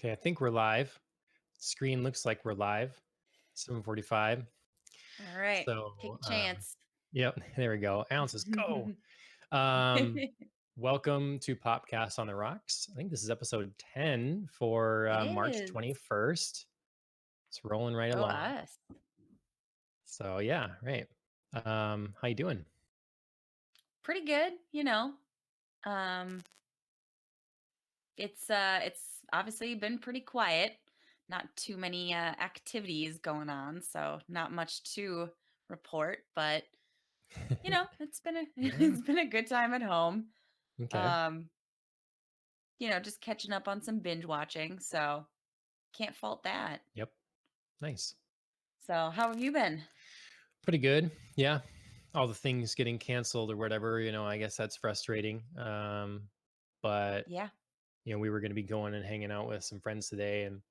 Okay, I think we're live. Screen looks like we're live. 7:45. All right. Take So, a chance. yep, there we go. Ounces, go. Um, Welcome to Popcast on the Rocks. I think this is episode 10 for It March is. 21st. It's rolling right Go along. us. So, yeah, right. How you doing? Pretty good. Um it's obviously been pretty quiet. Not too many activities going on, so not much to report, but it's been a Yeah. it's been a good time at home. Okay. Um just catching up on some binge watching, so can't fault that. Yep. Nice. So, how have you been? Pretty good. Yeah. All the things getting canceled or whatever, I guess that's frustrating. But Yeah. we were going to be going and hanging out with some friends today, and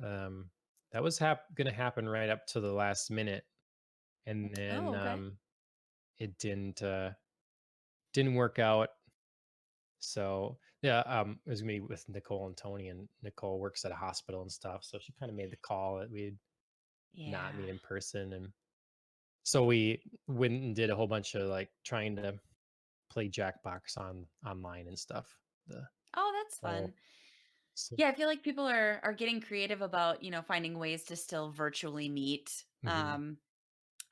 um, that was going to happen right up to the last minute, and Oh, then okay. it didn't work out. So yeah, it was gonna be with Nicole and Tony, and Nicole works at a hospital and stuff, so she kind of made the call that we'd not Yeah. meet in person, and so we went and did a whole bunch of like trying to play Jackbox online and stuff. The Oh, that's fun. whole so, Yeah, I feel like people are getting creative about, finding ways to still virtually meet. mhm.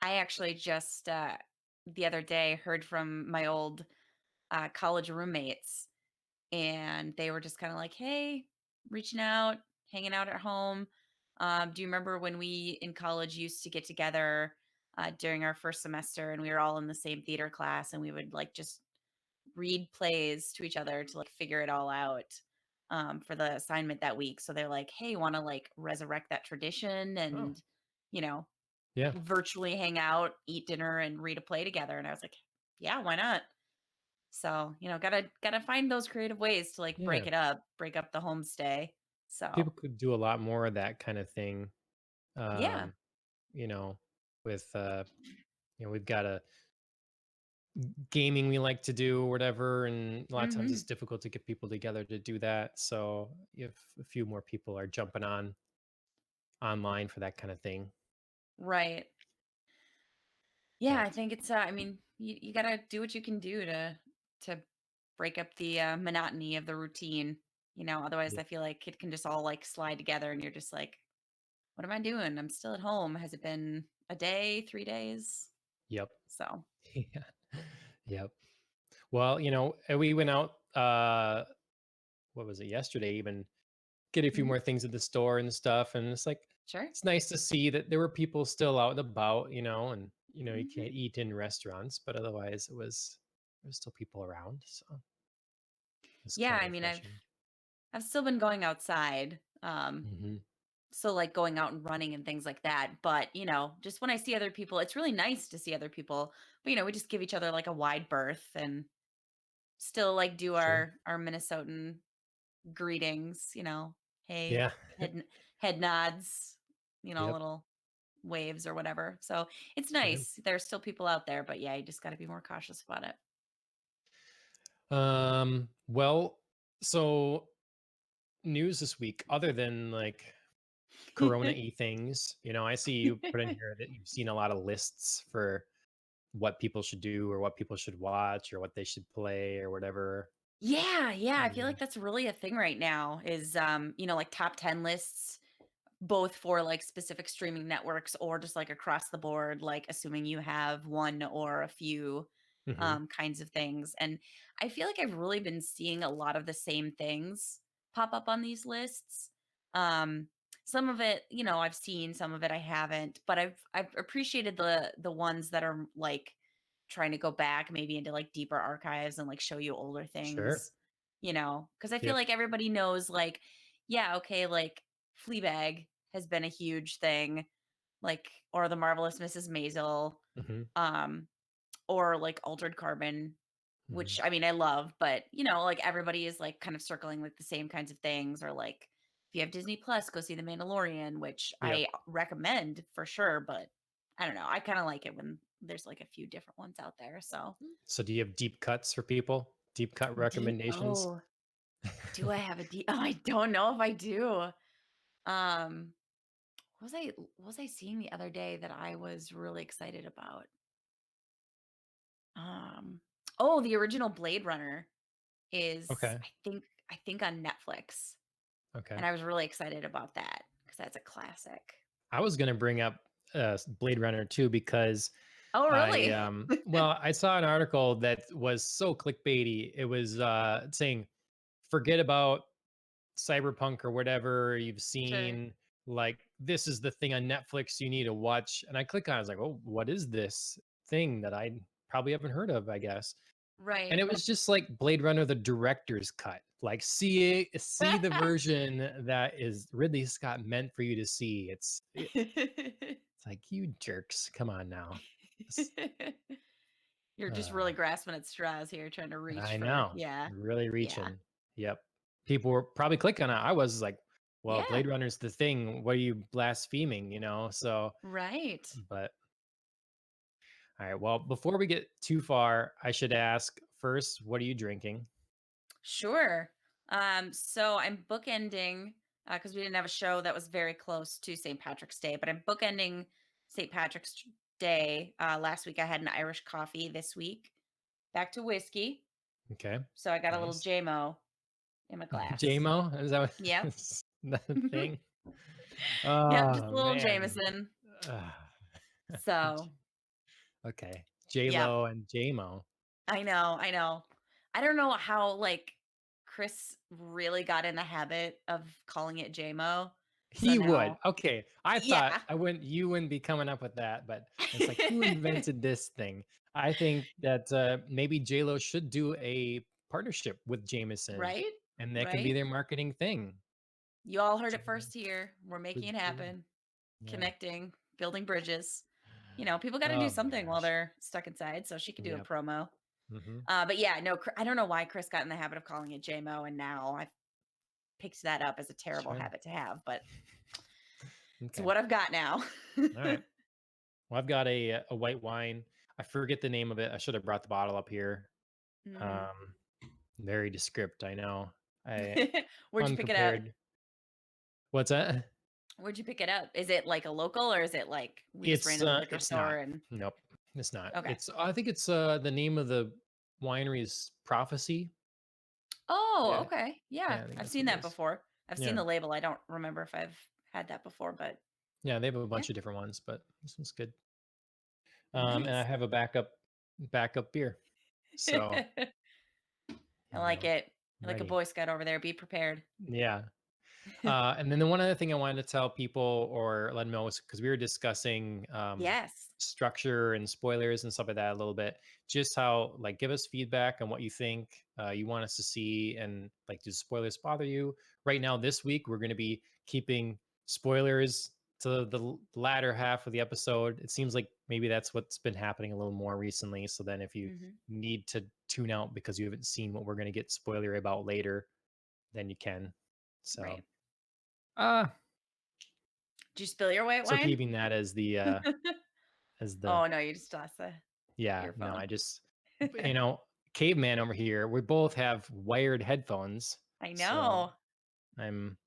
I actually just the other day heard from my old college roommates, and they were just kind of like, "Hey, reaching out, hanging out at home. Do you remember when we in college used to get together during our first semester, and we were all in the same theater class, and we would like just read plays to each other to like figure it all out for the assignment that week." So they're like, "Hey, want to like resurrect that tradition Oh, and, you know, yeah, virtually hang out, eat dinner, and read a play together?" And I was like, "Yeah, why not?" So, gotta find those creative ways to like yeah. break up the homestay. People So could do a lot more of that kind of thing. yeah. Um, you know, with we've got a gaming we like to do or whatever, and a lot of times it's Hmm. difficult to get people together to do that. So if a few more people are jumping on online for that kind of thing. Right. Yeah, I But think it's I mean, you gotta do what you can do to break up the monotony of the routine. Otherwise yeah, I feel like it can just all like slide together and you're just like, what am I doing? I'm still at home. Has it been a day, 3 days? yep. So Yeah. Yep. Well, we went out what was it, yesterday even, get a few mhm, more things at the store and stuff, and it's like sure. it's nice to see that there were people still out and about, and you Hmm. can't eat in restaurants, but otherwise there was still people around, so it's Yeah, kind of I mean refreshing. I've still been going outside. Hmm. So like going out and running and things like that. But, just when I see other people, it's really nice to see other people. But, we just give each other like a wide berth and still like do Sure. our Minnesotan greetings, hey, Yeah. head nods, Yep. little waves or whatever. So it's Yeah. nice. There's still people out there, but yeah, you just got to be more cautious about it. Well, so news this week, other than like Corona y things, I see you put in here that you've seen a lot of lists for what people should do or what people should watch or what they should play or whatever. Yeah, yeah. I feel Yeah. like that's really a thing right now is like top 10 lists, both for like specific streaming networks or just like across the board, like assuming you have one or a few Hmm. kinds of things. And I feel like I've really been seeing a lot of the same things pop up on these lists. Um, some of it, I've seen, some of it I haven't, but I've appreciated the ones that are like trying to go back maybe into like deeper archives and like show you older Sure. things, because I feel Yep. like everybody knows like, yeah, okay, like Fleabag has been a huge thing, like, or The Marvelous Mrs. Maisel, Hmm. um, or like Altered Carbon, Hmm. which I mean I love, but like everybody is like kind of circling like the same kinds of things, or like if you have Disney Plus, go see The Mandalorian, which Yep. I recommend for sure, but I don't know. I kind of like it when there's like a few different ones out there. So So do you have deep cuts for people? Deep cut deep. recommendations? Do I have a oh, I don't know if I do. Um, what was I seeing the other day that I was really excited about? Um, oh, the original Blade Runner is Okay. I think on Netflix, Okay. and I was really excited about that because that's a classic. I was gonna bring up Blade Runner too because Oh, I really? well, I saw an article that was so clickbaity. It was saying forget about cyberpunk or whatever you've Sure. seen. Like this is the thing on Netflix you need to watch. And I click on it, I was like, oh, what is this thing that I probably haven't heard of, I guess. And Right. it was just like Blade Runner, the director's cut. Like see the version that is Ridley Scott meant for you to see. It's like you jerks. Come on now. It's, You're just uh, really grasping at straws here, trying to reach I for know. yeah. Really Yeah. reaching. Yep. People were probably clicking on it. I was like, well, Yeah. Blade Runner's the thing. What are you blaspheming, you know? So, Right. but all right. Well, before we get too far, I should ask first, what are you drinking? Sure. So I'm bookending because we didn't have a show that was very close to St. Patrick's Day, but I'm bookending St. Patrick's Day. Last week I had an Irish coffee. This week back to whiskey. Okay. So I got a little Nice. JMO in my glass. JMO? Is that what Yep. is that a thing? Yep. Just Oh a little man. Jameson. Ah. So Okay. J yep. Lo and JMO. I know. I know. I don't know how like Chris really got in the habit of calling it JMO. So He would. now, Okay. I thought yeah. you wouldn't be coming up with that, but it's like who invented this thing? I think that maybe JLo should do a partnership with Jameson Right? and that can be Right? their marketing thing. You all heard it Jamo first here. We're with making it J. happen, Yeah. connecting, building bridges. People got to do Oh my something while gosh. they're stuck inside, so she could do a Yep. promo. Hmm. But yeah, no, I don't know why Chris got in the habit of calling it JMO, and now I've picked that up as a terrible Sure. habit to have, but it's Okay. what I've got now. All right. Well, I've got a white wine. I forget the name of it. I should have brought the bottle up here. Mm. Um, very descript. I know. I Where'd you pick it up? unprepared. What's that? Where'd you pick it up? Is it like a local or is it like we just ran to the liquor It's store not. and Nope, it's not. okay. I think it's, the name of the winery is Prophecy. Oh, Yeah, okay. Yeah, yeah, I think I've that's seen what it that is. before. I've seen Yeah, the label. I don't remember if I've had that before, but yeah, they have a yeah, bunch of different ones, but this one's good. And I nice. have a backup beer. So, I you like know, it. I'm You're like a ready. Boy Scout over there. Be prepared. Yeah. And then the one other thing I wanted to tell people or let them know is because we were discussing Yes. structure and spoilers and stuff like that a little bit. Just how like give us feedback on what you think you want us to see, and like do spoilers bother you? Right now, this week we're going to be keeping spoilers to the latter half of the episode. It seems like maybe that's what's been happening a little more recently. So then, if you Hmm. need to tune out because you haven't seen what we're going to get spoilery about later, then you can. So. Right. Uh Did you spill your white so wine? keeping that as the Oh no, you just lost the yeah, no, earphone. I just you know, caveman over here, we both have wired headphones, I so know. I'm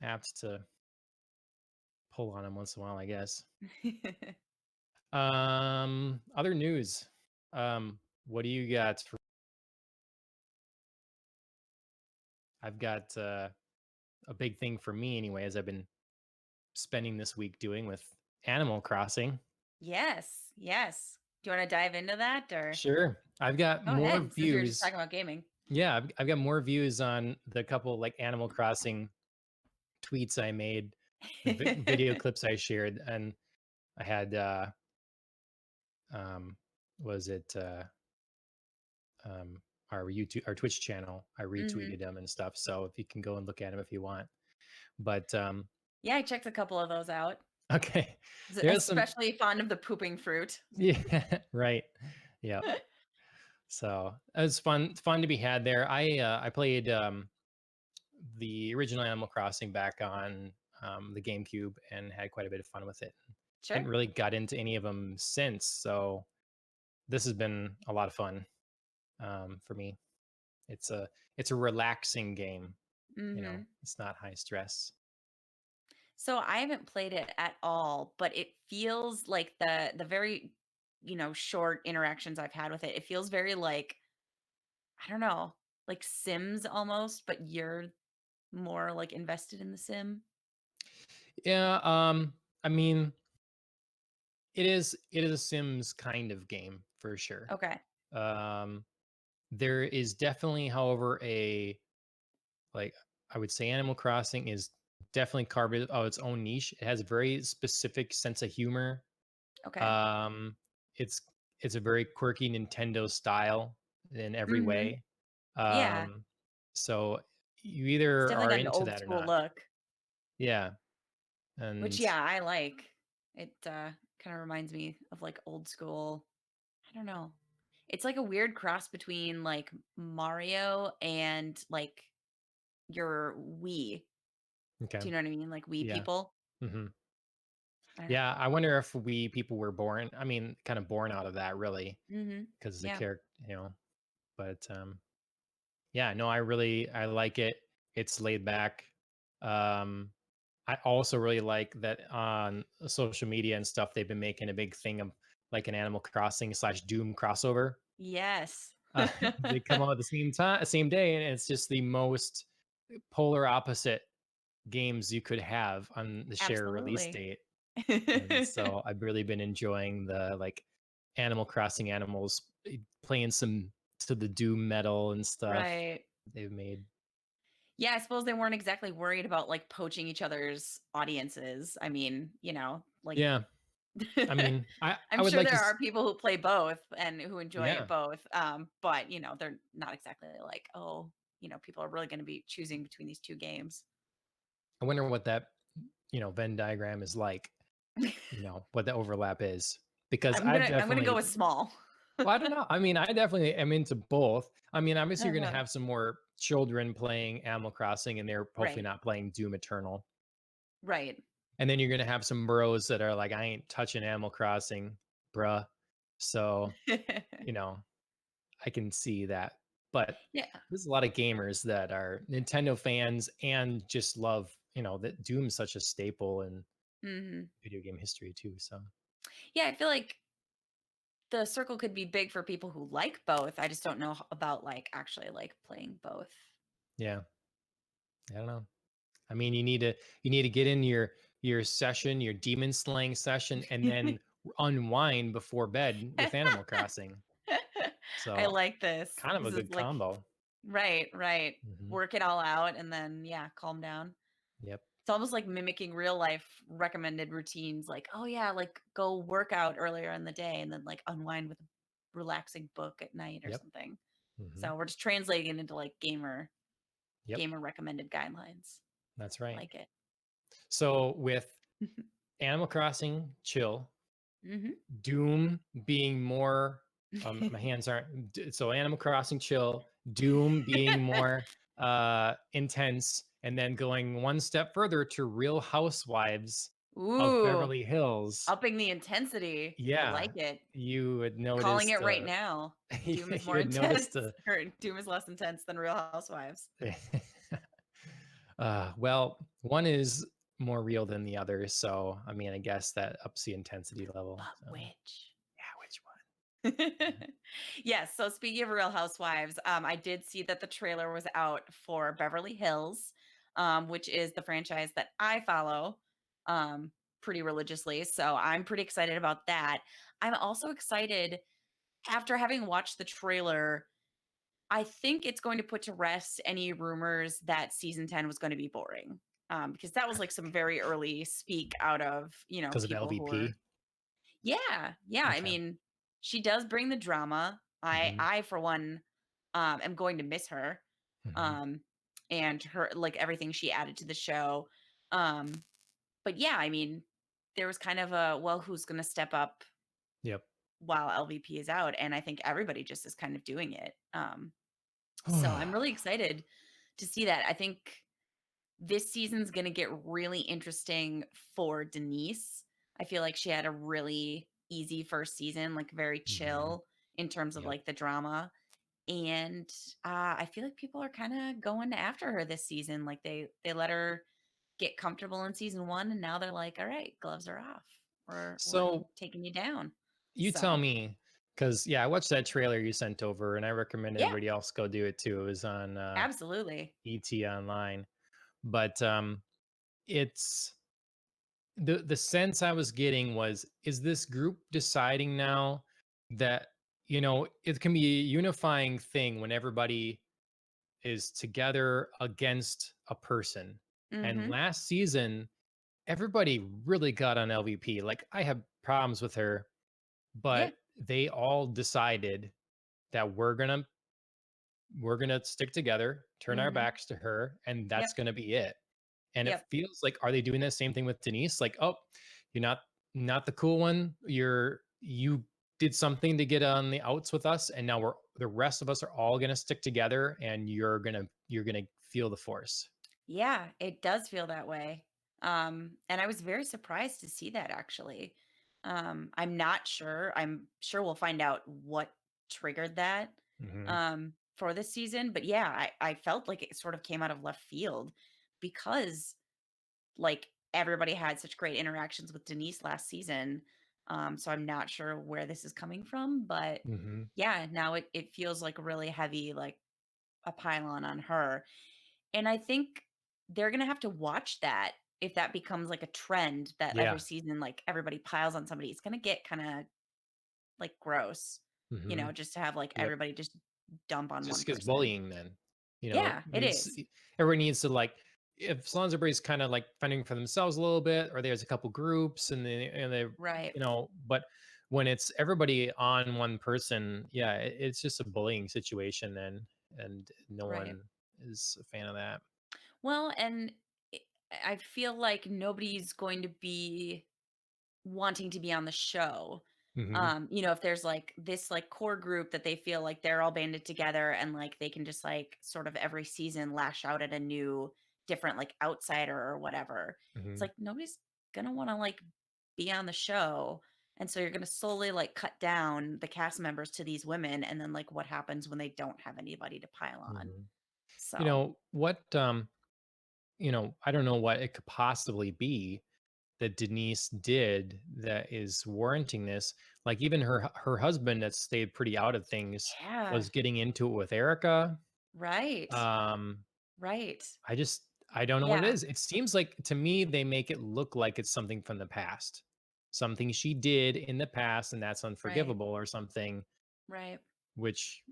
apt to pull on them once in a while, I guess. Other news. What do you got for I've got a big thing for me anyway, as I've been spending this week doing with Animal Crossing. Yes. Yes. Do you want to dive into that or Sure. I've got go more ahead since we were just views. talking about gaming? Yeah, I've got more views on the couple like Animal Crossing tweets I made, the video clips I shared, and I had um, was it um, our Twitch channel? I Hmm. retweeted them and stuff. So if you can go and look at them if you want. But Yeah, I checked a couple of those out. okay, there's some Especially fond of the pooping fruit. yeah right, yeah. So it was fun to be had there. I played the original Animal Crossing back on the GameCube and had quite a bit of fun with it. Sure. Hadn't really got into any of them since, so this has been a lot of fun for me. It's a relaxing game. Mhm. It's not high stress. So I haven't played it at all, but it feels like the very, short interactions I've had with it, it feels very like, I don't know, like Sims almost, but you're more like invested in the sim. Yeah, I mean, it is a Sims kind of game for sure. Okay. Um, there is definitely, however, a like I would say Animal Crossing is definitely carved out its own niche. It has a very specific sense of humor. Okay. Um, it's it's a very quirky Nintendo style in every Mhm. way. Yeah. Um, so you It's either definitely are got an into old that or school not. look, Yeah, which and yeah, I like. It kind of reminds me of like old school, I don't know. It's like a weird cross between like Mario and like your Wii. okay, Do you know what I mean? Like Wii yeah. people. Hmm. I don't Yeah, I wonder if we people were born. I mean, kind of born out of that, really, Mhm. because the Yeah. character, But yeah, no, I like it. It's laid back. Um, I also really like that on social media and stuff. They've been making a big thing of like an Animal Crossing slash Doom crossover. Yes. They come out at the same time, same day, and it's just the most polar opposite games you could have on the share release Absolutely. date. And so I've really been enjoying the like Animal Crossing animals playing some to the doom metal and stuff Right. they've made. Yeah, I suppose they weren't exactly worried about like poaching each other's audiences. I mean, like Yeah, I mean, I I'm would sure like to. there are people who play both and who enjoy it Yeah, both. But they're not exactly like, oh, people are really going to be choosing between these two games. I wonder what that Venn diagram is like. What the overlap is because I'm I've gonna I'm gonna go definitely. with small. Well, I don't know. I mean, I definitely am into both. I mean, obviously, you're going to Uh-huh. have some more children playing Animal Crossing, and they're hopefully Right. not playing Doom Eternal. Right. And then you're gonna have some bros that are like, "I ain't touching Animal Crossing, bruh." So, you know, I can see that. But Yeah. there's a lot of gamers that are Nintendo fans and just love, that Doom's such a staple in Hmm. video game history too. So, Yeah, I feel like the circle could be big for people who like both. I just don't know about like actually like playing both. yeah, I don't know. I mean, you need to get in your session, your demon slaying session, and then unwind before bed with Animal Crossing. I So, like this. kind of a This is good like combo. right, right. Mhm. Work it all out and then yeah, calm down. Yep. It's almost like mimicking real life recommended routines like, oh yeah, like go work out earlier in the day and then like unwind with a relaxing book at night or Yep. something. Mhm. So we're just translating it into like Yep. gamer recommended guidelines. That's I right. like it. So with Animal Crossing, chill. Mhm. Doom being more, my hands aren't. So Animal Crossing, chill. Doom being more intense, and then going one step further to Real Housewives of Ooh, Beverly Hills. upping the intensity. I Yeah, like it. you had Calling noticed. it right now. Doom is You more had noticed. intense or Doom is less intense than Real Housewives. Well, one is more real than the other, so I mean, I guess that ups the intensity level. But So which? yeah, which one? Yeah. Yes, so speaking of Real Housewives, I did see that the trailer was out for Beverly Hills, which is the franchise that I follow um, pretty religiously. So I'm pretty excited about that. I'm also excited after having watched the trailer. I think it's going to put to rest any rumors that season 10 was going to be boring. Because that was like some very early speak out of, Because of people who were LVP. yeah, yeah. I Okay. mean, she does bring the drama. I Mhm, I for one am going to miss her. mhm. Um and her like everything she added to the show. Um but yeah, I mean, there was kind of a well, who's going to step up Yep. while LVP is out and I think everybody just is kind of doing it. So I'm really excited to see that. I think this season's going to get really interesting for Denise. I feel like she had a really easy first season, like very Mhm. chill in terms of Yep. like the drama. and I feel like people are kind of going after her this season. Like they let her get comfortable in season one, and now they're like, all right, gloves are off. We're So taking you down. you tell So me, because yeah, I watched that trailer you sent over, and I recommend yeah, everybody else go do it too. It was on absolutely. ET Online, but it's the sense I was getting was, is this group deciding now that, it can be a unifying thing when everybody is together against a person. And Hmm. last season, everybody really got on LVP. Like, I have problems with her, Yeah. but they all decided that we're gonna stick together, turn our Hmm. backs to her, and that's Yep. gonna be it. And it Yep. feels like, are they doing the same thing with Denise? Like, oh, you're not the cool one. You did something to get on the outs with us, and now the rest of us are all gonna stick together, and you're gonna feel the force. Yeah, it does feel that way. And I was very surprised to see that actually. I'm not sure. I'm sure we'll find out what triggered that Hmm. for this season. But yeah, I felt like it sort of came out of left field because like everybody had such great interactions with Denise last season. So I'm not sure where this is coming from, but Hmm. yeah, now it feels like really heavy, like a pylon on her. And I think they're gonna have to watch that if that becomes like a trend that every Yeah. season, like everybody piles on somebody. It's gonna get kind of like gross, Hmm. just to have like Yep. everybody just dump on one Just because person. bullying then, Yeah, it needs is. everyone needs to, like, if as long as everybody's kind of like fending for themselves a little bit, or there's a couple groups and they Right. but when it's everybody on one person, yeah, it's just a bullying situation then, and no Right. one is a fan of that. Well, and I I feel like nobody's going to be wanting to be on the show. Hmm. If there's like this like core group that they feel like they're all banded together and like they can just like sort of every season lash out at a new different like outsider or whatever. It's Hmm. like nobody's gonna want to like be on the show. And so you're gonna slowly like cut down the cast members to these women and then like what happens when they don't have anybody to pile on. Hmm. So What I don't know what it could possibly be that Denise did that is warranting this. Like, even her husband that stayed pretty out of things yeah, was getting into it with Erica. right. Um, Right. I don't know what it Yeah. is. It seems like to me they make it look like it's something from the past. Something she did in the past, and that's Right. unforgivable, or something Right. which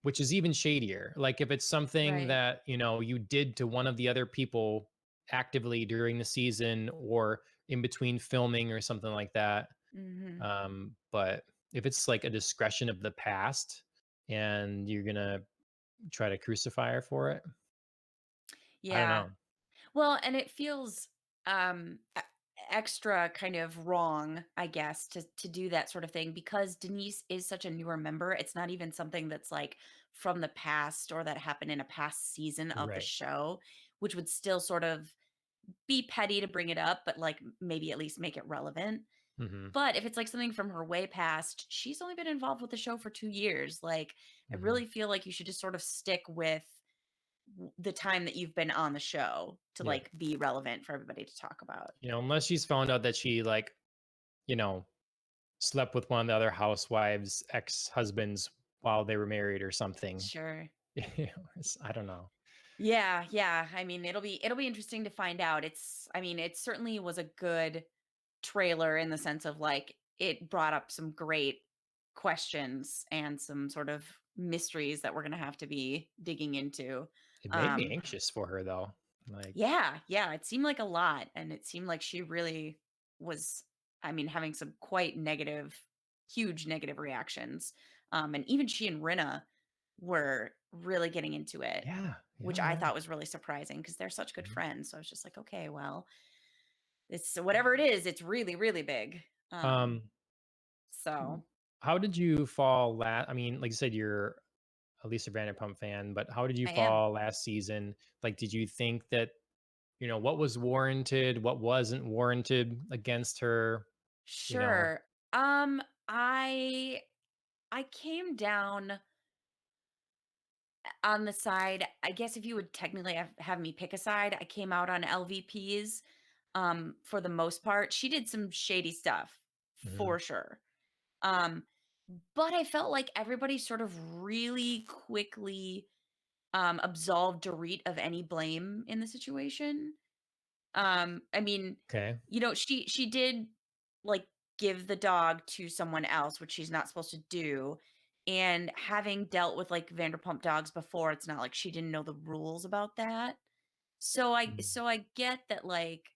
which is even shadier. Like, if it's something Right. that, you did to one of the other people actively during the season, or in between filming, or something like that. Mhm. But if it's like a discretion of the past, and you're gonna try to crucify her for it, I don't Yeah. know. Well, and it feels extra kind of wrong, I guess, to do that sort of thing because Denise is such a newer member. It's not even something that's like from the past or that happened in a past season of the Right. show, which would still sort of be petty to bring it up, but like maybe at least make it relevant. Hmm. But if it's like something from her way past, she's only been involved with the show for 2 years. Like, I Hmm. really feel like you should just sort of stick with the time that you've been on the show to Yeah. like be relevant for everybody to talk about. Unless she's found out that she, like, you know slept with one of the other housewives ex-husbands while they were married or something. Sure. I don't know. Yeah, yeah. I mean, it'll be interesting to find out. I mean, it certainly was a good trailer in the sense of like it brought up some great questions and some sort of mysteries that we're going to have to be digging into. It made me Um anxious for her, though. Like, yeah, yeah, it seemed like a lot and it seemed like she really was I mean having some quite negative huge negative reactions. And even she and Rinna were really getting into it, yeah, which yeah, I yeah. thought was really surprising because they're such good Mhm. friends. So I was just like, okay, well, it's whatever it is, it's really, really big. Um, So how did you fall I mean, like you said, you're a Lisa Vanderpump fan, but how did you I am. fall last season? Like, did you think that, what was warranted, what wasn't warranted against her? You know? Sure. I came down on the side, I guess if you would technically have me pick a side, I came out on LVP's for the most part. She did some shady stuff Mhm. for sure. Um, but I felt like everybody sort of really quickly absolved Dorit of any blame in the situation. I mean, Okay. she did like give the dog to someone else, which she's not supposed to do. And having dealt with like Vanderpump dogs before, it's not like she didn't know the rules about that. So I Mm. so I get that like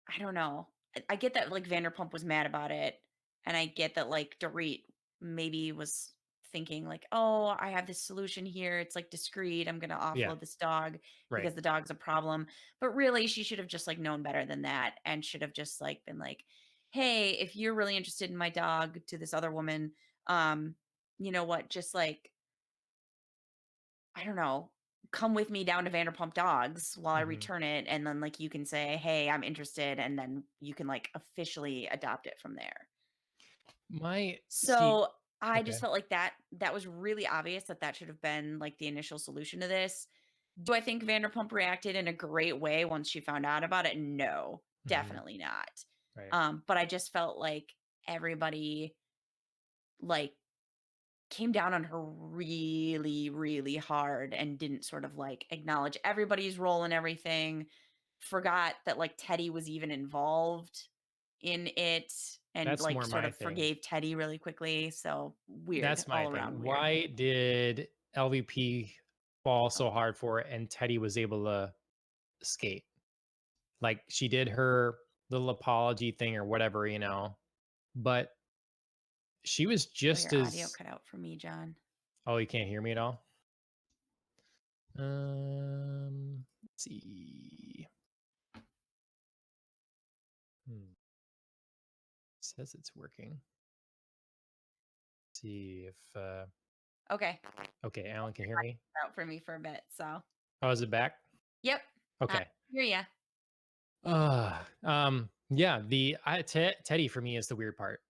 I don't know. I get that, like, Vanderpump was mad about it, and I get that, like, Dorit maybe was thinking, like, "Oh, I have this solution here. It's, like, discreet. I'm gonna Yeah, offload this dog right. because the dog's a problem." But really, she should have just, like, known better than that and should have just, like, been like, "Hey, if you're really interested in my dog," to this other woman, um, "you know what? Just, like, I don't know, come with me down to Vanderpump Dogs while I Mhm. return it, and then, like, you can say, 'Hey, I'm interested,' and then you can, like, officially adopt it from there." My see So, I okay. just felt like that was really obvious that that should have been, like, the initial solution to this. Do I think Vanderpump reacted in a great way once she found out about it? No, Mhm. definitely not. Right. But I just felt like everybody, like, came down on her really, really hard and didn't sort of like acknowledge everybody's role and everything. Forgot that like Teddy was even involved in it and That's like more sort my of thing. forgave Teddy really quickly. So weird, That's my all around thing. weird. Why did LVP fall so hard for it and Teddy was able to skate? Like, she did her little apology thing or whatever, but she was Oh, just your audio as cut out for me, John. oh, you can't hear me at all? Let's see. Hmm, says it's working. See if, Okay. okay, Alan can Your hear audio me? cut out for me for a bit. So Oh, is it back? yep. I Okay. hear ya. Yeah, Teddy for me is the weird part.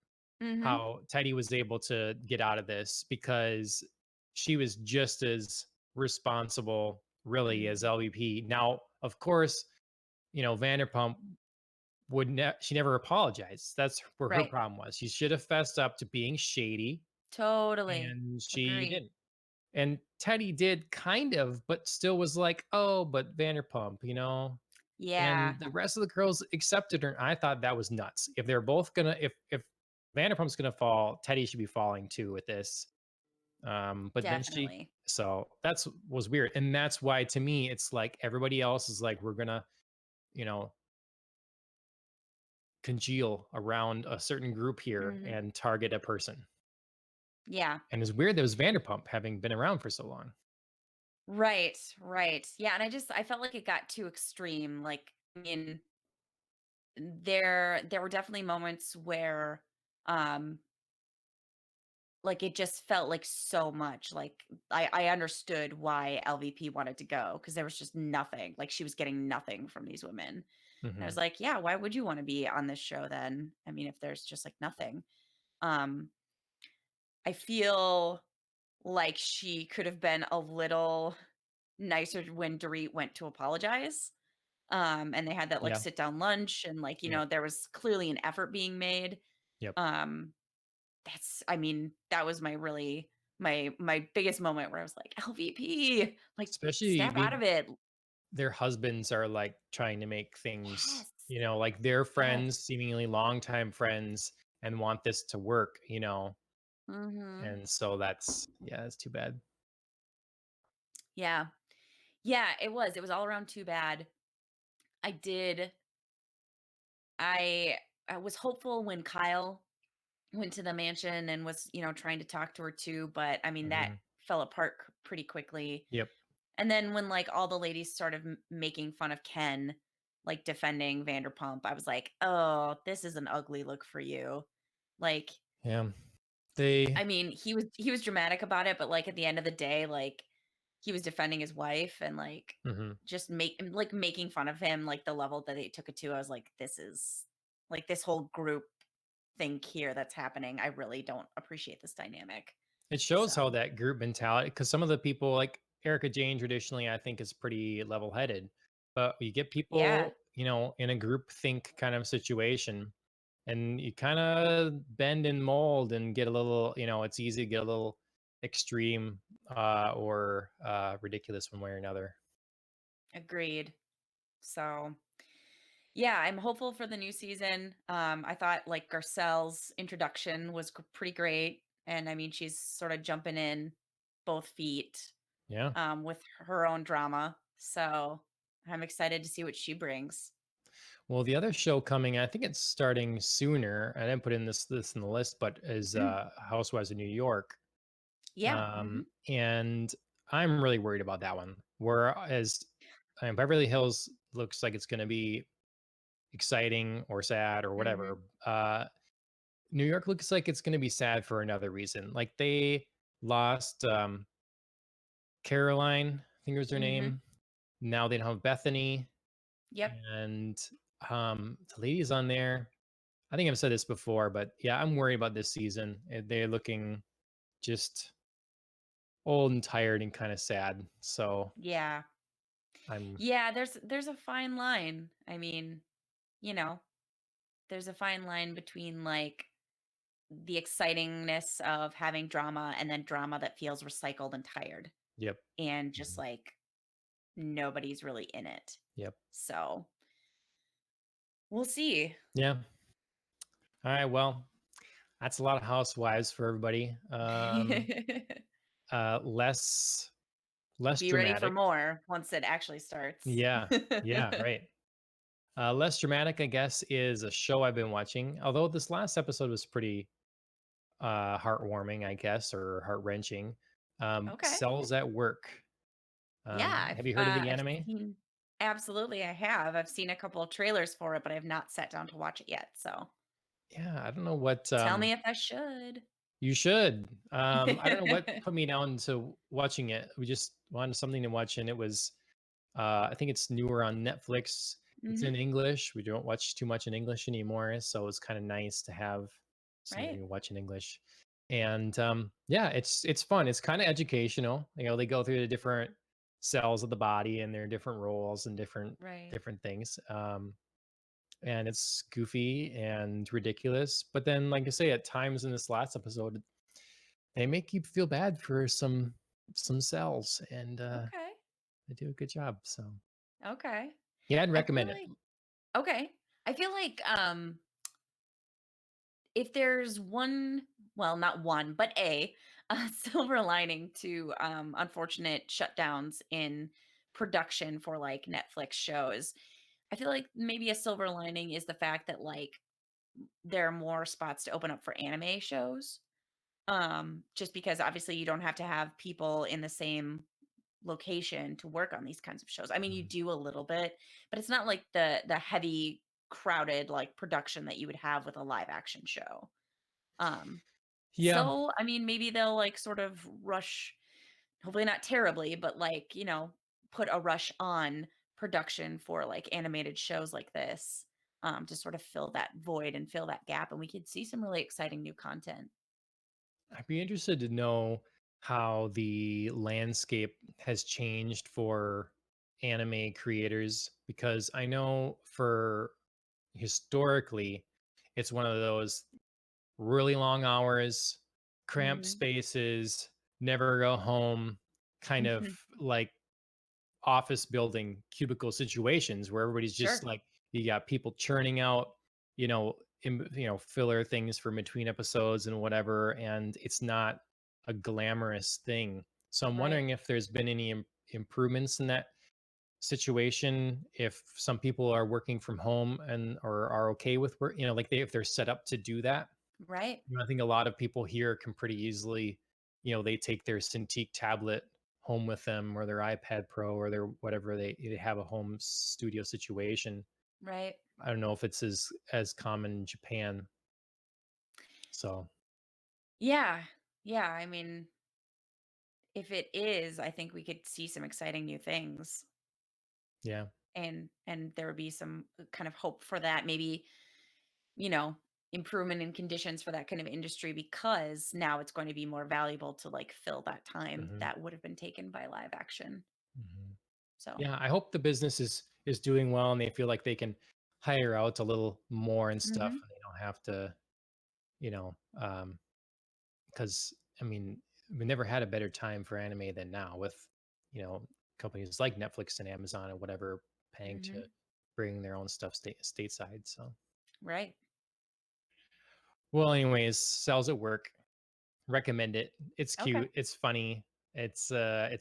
Mm-hmm. How Teddy was able to get out of this because she was just as responsible really as Mm-hmm. LVP. Now, of course, Vanderpump she never apologized. That's where her Right. problem was. She should have fessed up to being shady Totally. and she Agree. didn't. And Teddy did kind of, but still was like, "Oh, but Vanderpump." Yeah, And the rest of the girls accepted her. I thought that was nuts. If they're both gonna if Vanderpump's gonna fall, Teddy should be falling too with this. But then definitely. that's was weird. And that's why to me it's like everybody else is like, we're gonna, you know, congeal around a certain group here Mm-hmm. and target a person. Yeah. And it's weird that it was Vanderpump having been around for so long. Right, right. Yeah, and I felt like it got too extreme. Like, I mean, there were definitely moments where um like it just felt like so much. Like I understood why LVP wanted to go because there was just nothing. Like she was getting nothing from these women. And I Hmm. was like, yeah, why would you want to be on this show then? I mean, if there's just like nothing. Um I feel like she could have been a little nicer when Dorit went to apologize. And they had that like Yeah. sit down lunch and like, Yep. there was clearly an effort being made. Yep. Um, I mean, that was my biggest moment where I was like, LVP, like Especially snap out of it. their husbands are like trying to make things, Yes. like they're Yes. friends, seemingly longtime friends, and want this to work. Hmm. And so yeah, it's too bad. Yeah. Yeah, it was. It was all around too bad. I did I I was hopeful when Kyle went to the mansion and was, trying to talk to her too, but I mean that Hmm. fell apart pretty quickly. Yep. And then when like all the ladies started making fun of Ken, like defending Vanderpump, I was like, "Oh, this is an ugly look for you." Like, Yeah. They. I mean, he was dramatic about it, but like at the end of the day, like he was defending his wife and like Hmm. just making fun of him, like the level that they took it to. I was like, this is like this whole group thing here that's happening. I really don't appreciate this dynamic. It shows how So, that group mentality, because some of the people, like Erica Jane, traditionally, I think is pretty level-headed, but you get yeah, people, in a group think kind of situation, and you kind of bend and mold and get a little, it's easy to get a little extreme or ridiculous one way or another. agreed. So, yeah, I'm hopeful for the new season. I thought like Garcelle's introduction was pretty great, and I mean she's sort of jumping in both feet Yeah. with her own drama. So I'm excited to see what she brings. Well, the other show coming, I think it's starting sooner. I didn't put in this in the list, but is Mm, Housewives of New York. yeah. Hmm. And I'm really worried about that one. Whereas Beverly Hills looks like it's going to be exciting or sad or Hmm. whatever. New York looks like it's going to be sad for another reason. Like they lost Caroline, I think was her Hmm. name. Now they don't have Bethany, Yep. and the ladies on there. I think I've said this before, but yeah, I'm worried about this season. They're looking just old and tired and kind of sad. So Yeah. I'm Yeah. There's a fine line. I mean, you know, there's a fine line between like the excitingness of having drama and then drama that feels recycled and tired yep. and just Mhm. like nobody's really in it. Yep. So we'll see. Yeah. All right. Well, that's a lot of housewives for everybody. Less Be ready for dramatic. more once it actually starts. Yeah. Yeah. Right. Less dramatic, I guess, is a show I've been watching. Although this last episode was pretty heartwarming, I guess, or heart wrenching. Okay. Cells at Work. Yeah, Have you heard of the I've anime? seen absolutely, I have. I've seen a couple of trailers for it, but I've not sat down to watch it yet, so Yeah, I don't know what tell me if I should. you should. I don't know what put me down to watching it. We just wanted something to watch, and it was I think it's newer on Netflix. It's in Mhm, English. We don't watch too much in English anymore, so it's kind of nice to have something right, to watch in English. And yeah, it's fun. It's kind of educational. They go through the different cells of the body and their different roles and different right. different things. And it's goofy and ridiculous. But then, like I say, at times in this last episode, they make you feel bad for some cells, and Okay, they do a good job. So okay. yeah, I'd I feel recommend it. like okay. I feel like, if there's one well, not one, but a silver lining to, unfortunate shutdowns in production for, like, Netflix shows, I feel like maybe a silver lining is the fact that, like, there are more spots to open up for anime shows, just because obviously you don't have to have people in the same location to work on these kinds of shows. I mean, you Mhm. do a little bit, but it's not like the heavy, crowded, like, production that you would have with a live action show. Um, Yeah, so, I mean, maybe they'll, like, sort of rush hopefully not terribly, but, like, put a rush on production for, like, animated shows like this, to sort of fill that void and fill that gap, and we could see some really exciting new content. I'd be interested to know how the landscape has changed for anime creators, because I know for historically, it's one of those really long hours, cramped Mhm. spaces, never go home, kind of Mhm. like office building cubicle situations where everybody's just Sure. like, you got people churning out, filler things for between episodes and whatever, and it's not a glamorous thing. So I'm Right. wondering if there's been any improvements in that situation, if some people are working from home and or are okay with work, like if they're set up to do that. Right. I think a lot of people here can pretty easily, they take their Cintiq tablet home with them, or their iPad Pro, or their whatever, they have a home studio situation. Right. I don't know if it's as common in Japan. So Yeah. Yeah, I mean, if it is, I think we could see some exciting new things, yeah. and there would be some kind of hope for that. Maybe, you know improvement in conditions for that kind of industry because now it's going to be more valuable to like fill that time Mhm, that would have been taken by live action. mhm. So, Yeah, I hope the business is doing well and they feel like they can hire out a little more and stuff mhm, and they don't have to, you know, because I mean, we never had a better time for anime than now with, you know, companies like Netflix and Amazon and whatever paying to mhm, bring their own stuff stateside. So, right. well, anyways, Cells at Work, recommend it. It's Okay. cute. It's funny. It's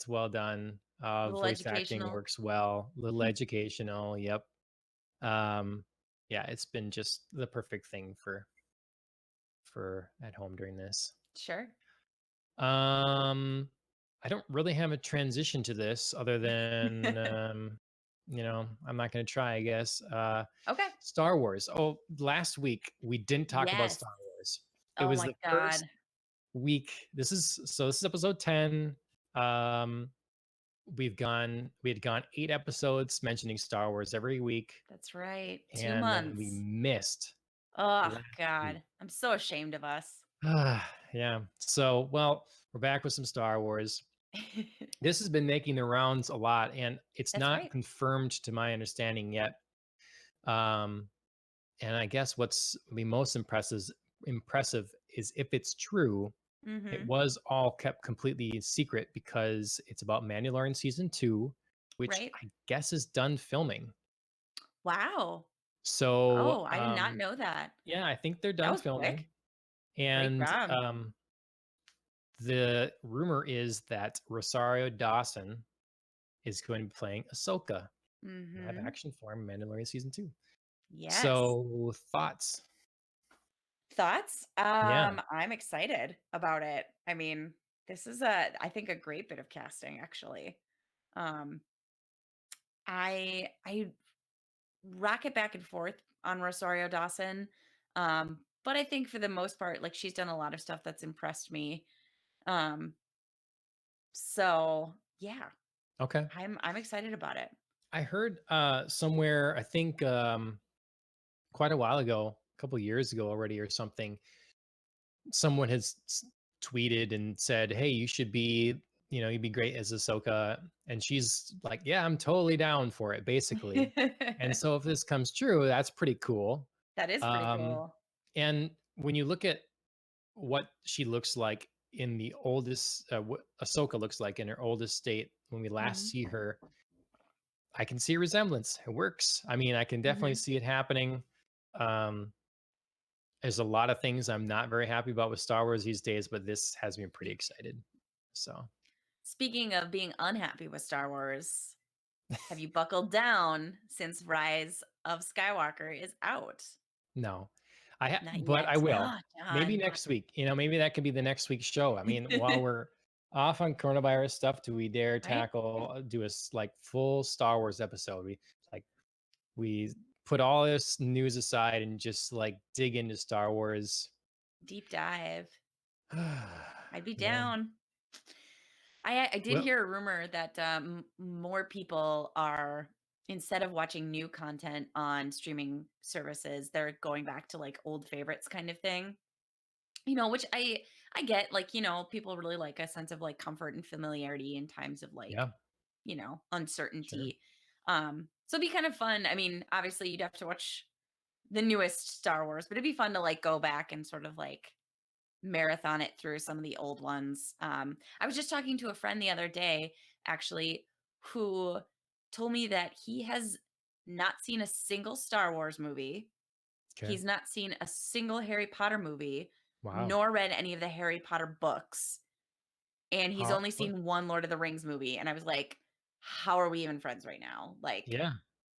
well done. A little Voice acting educational. works well. Little educational. Yep. Um, yeah, it's been just the perfect thing for at home during this. Sure. Um, I don't really have a transition to this other than I'm not going to try, I guess. Okay. Star Wars. Oh, last week we didn't talk about Yes. Star Wars. It Oh was my the first god. week. This is episode 10. Um, we had gone 8 episodes mentioning Star Wars every week, That's right. 2 and then we months. missed Oh last week. god. I'm so ashamed of us. Yeah. So, well, we're back with some Star Wars. This has been making the rounds a lot, and it's That's not great. confirmed to my understanding yet. Um, and I guess what's the most impressive is if it's true, it Mhm. was all kept completely secret because it's about Mandalorian season 2, which Right? I guess is done filming. Wow. So, Oh, I did not know that. yeah, I think they're That done was filming. quick. Great And job. the rumor is that Rosario Dawson is going to be playing Ahsoka, live Mhm. action form Mandalorian season 2. Yes. So, thoughts? Thoughts? Yeah. I'm excited about it. I mean, this is a I think a great bit of casting actually. Um, I rock it back and forth on Rosario Dawson. But I think for the most part, like she's done a lot of stuff that's impressed me. Um, so yeah, Okay. I'm excited about it. I heard somewhere, I think quite a while ago, a couple years ago already or something, someone has tweeted and said, "Hey, you should be, you'd be great as Ahsoka." And she's like, "Yeah, I'm totally down for it," basically. And so if this comes true, that's pretty cool. That is pretty Um, cool. and when you look at what she looks like in the oldest, what Ahsoka looks like in her oldest state when we last Mhm. see her, I can see a resemblance. It works. I mean, I can definitely Mhm. see it happening. Um, there's a lot of things I'm not very happy about with Star Wars these days, but this has me pretty excited. So, Speaking of being unhappy with Star Wars, have you buckled down since Rise of Skywalker is out? no. Not But I yet. will. Oh, Maybe John. next week. Maybe that could be the next week's show. I mean, while we're off on coronavirus stuff, do we dare Right? tackle do like full Star Wars episode? Like we put all this news aside and just like dig into Star Wars. Deep dive. I'd be Yeah. down. I did Well, hear a rumor that more people are instead of watching new content on streaming services, they're going back to like old favorites kind of thing. You know, which I get. Like, you know, people really like a sense of like comfort and familiarity in times of like, yeah, you know, sure. uncertainty. So it'd be kind of fun. I mean, obviously you'd have to watch the newest Star Wars, but it'd be fun to like go back and sort of like marathon it through some of the old ones. I was just talking to a friend the other day, actually, who told me that he has not seen a single Star Wars movie. Okay. He's not seen a single Harry Potter movie, Wow. nor read any of the Harry Potter books. And he's How only what seen one Lord of the Rings movie. And I was like, how are we even friends right now? Like, yeah,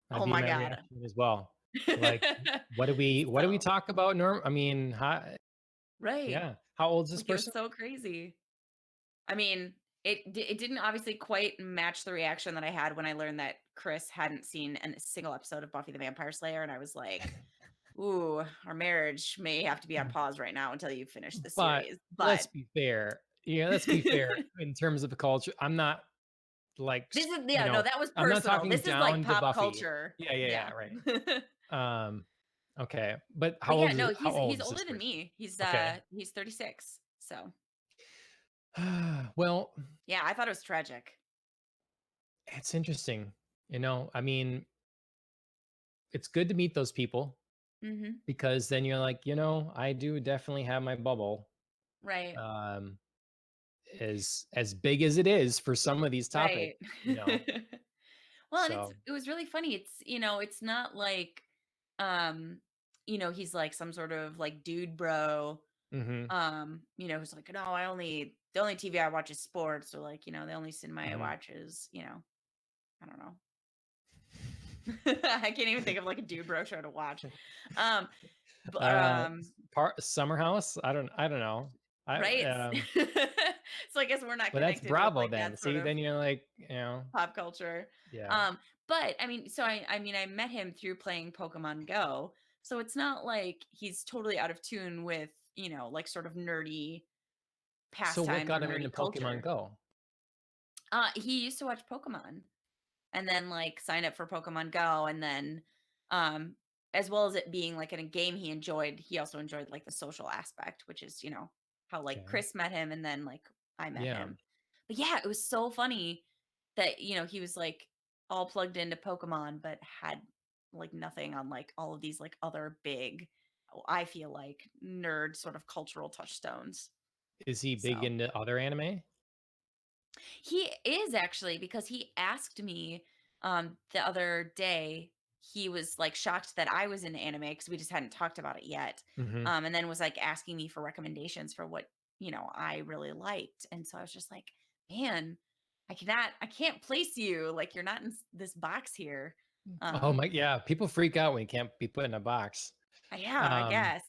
that'd oh be my my God. reaction as well. Like, what do we So, talk about I mean, right. yeah. How old is this Like, it was person? so crazy. I mean, it didn't obviously quite match the reaction that I had when I learned that Chris hadn't seen a single episode of Buffy the Vampire Slayer, and I was like, "Ooh, our marriage may have to be on pause right now until you finish the But series." let's But be fair. Yeah, let's be fair in terms of the culture. I'm not like, this is yeah, no, that was I'm not personal. talking This is like down to pop Buffy. culture. Yeah, yeah, yeah, Yeah. right. Um, Okay. But But yeah, no, how old he's is older this than person? me. Okay. He's 36. So, Well, yeah, I thought it was tragic. it's interesting. I mean, it's good to meet those people Mhm. because then you're like, I do definitely have my bubble. Right. Um, as big as it is for some of these topics, Right. you know. Well, and So, it was really funny. It's not like um, he's like some sort of like dude bro, mhm, who's like, "No, the only TV I watch is sports," or like, the only cinema I mhm. watch is, I don't know. I can't even think of like a dude bro show to watch. Um, but Uh, part Summer House. I don't know. I right. So I guess we're not But that's connected with Bravo like then. that sort See, of then you're like, pop culture. yeah. But I mean, so I met him through playing Pokemon Go. So it's not like he's totally out of tune with, like sort of nerdy So what pastimes or got him into nerdy Pokemon culture. Go? He used to watch Pokemon and then like sign up for Pokemon Go and then um as well as it being like in a game he also enjoyed like the social aspect, which is, how like Okay. Chris met him and then like I met Yeah. him. But yeah, it was so funny that, he was like all plugged into Pokemon but had like nothing on like all of these like other big, I feel like nerd sort of cultural touchstones. Is he big So into other anime? he is actually because he asked me the other day. He was like shocked that I was in anime because we just hadn't talked about it yet. Mhm. And then was like asking me for recommendations for what, I really liked. And so I was just like, man, I can't place you. Like you're not in this box here. Oh my, Um, yeah, people freak out when you can't be put in a box. yeah, I Um, guess.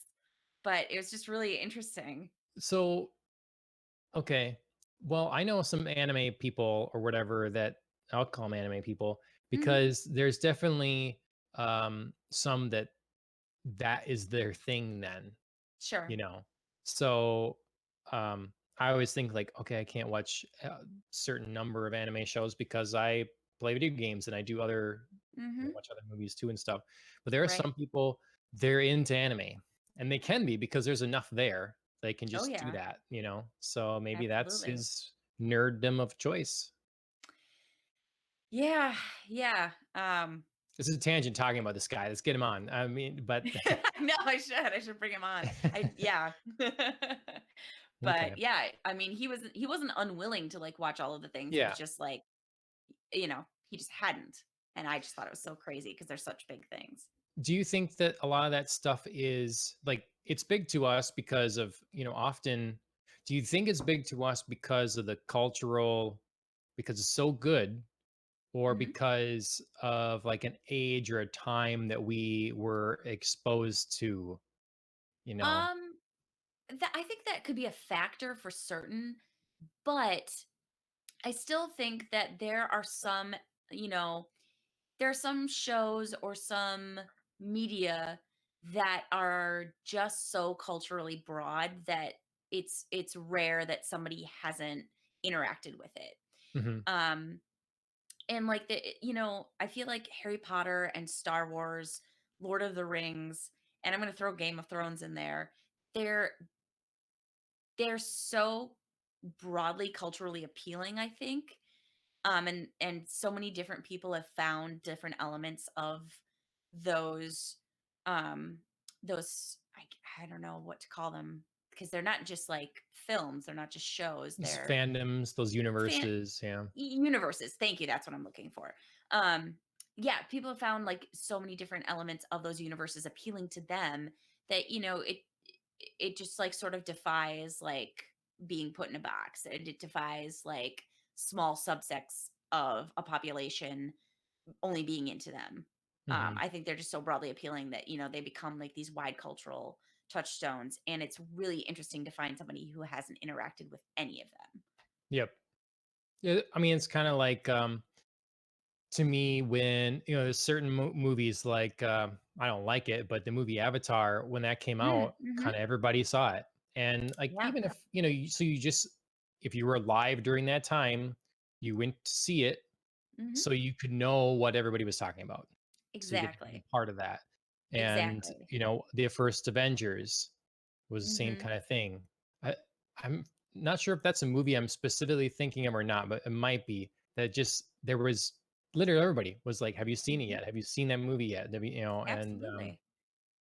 But it was just really interesting. so okay. Well, I know some anime people or whatever that I'll call them anime people Hmm. because there's definitely some that is their thing then. you Sure. know so I always think like, okay, I can't watch a certain number of anime shows because I play video games and I do other Hmm. watch other movies too and stuff. But there are Right. some people, they're into anime, and they can be because there's enough there they can Oh just do yeah. that, so maybe that's Absolutely. his nerddom of choice. Yeah. Yeah. This is a tangent talking about this guy. Let's get him on. I mean, but No, I should bring him on. I yeah. But, okay. yeah, I mean, he wasn't unwilling to, like, watch all of the things, it was Yeah. just, like, he just hadn't, and I just thought it was so crazy because 'cause they're such big things. Do you think that a lot of that stuff is like it's big to us because of, often do you think it's big to us because of the cultural, because it's so good, or Mhm. because of like an age or a time that we were exposed to, you know? Um, that I think that could be a factor for certain, but I still think that you know, there are some shows or some media that are just so culturally broad that it's rare that somebody hasn't interacted with it. Mhm. Um and like I feel like Harry Potter and Star Wars, Lord of the Rings, and I'm going to throw Game of Thrones in there. They're they're so broadly culturally appealing, I think, and so many different people have found different elements of those um I don't know what to call them because they're not just like films, they're not just shows, Those they're fandoms, those fan universes, yeah. universes. Thank you, that's what I'm looking for. um yeah, people have found like so many different elements of those universes appealing to them that it just like sort of defies like being put in a box, and it defies like small subsects of a population only being into them. Mhm. I think they're just so broadly appealing that they become like these wide cultural touchstones, and it's really interesting to find somebody who hasn't interacted with any of them. Yep. Yeah, I mean, it's kind of like to me when there's certain movies like I don't like it, but the movie Avatar, when that came out, Mm-hmm. kind of everybody saw it. And like, Yeah. even if you just, if you were alive during that time, you went to see it Hmm. so you could know what everybody was talking about, so you get to be Exactly. part of that. And, Exactly. the first Avengers was the same Mhm. kind of thing. I I'm not sure if that's a movie I'm specifically thinking of or not, but it might be that just there was literally everybody was like, "Have you seen it Mhm. yet? Have you seen that movie yet?" Have you, Absolutely.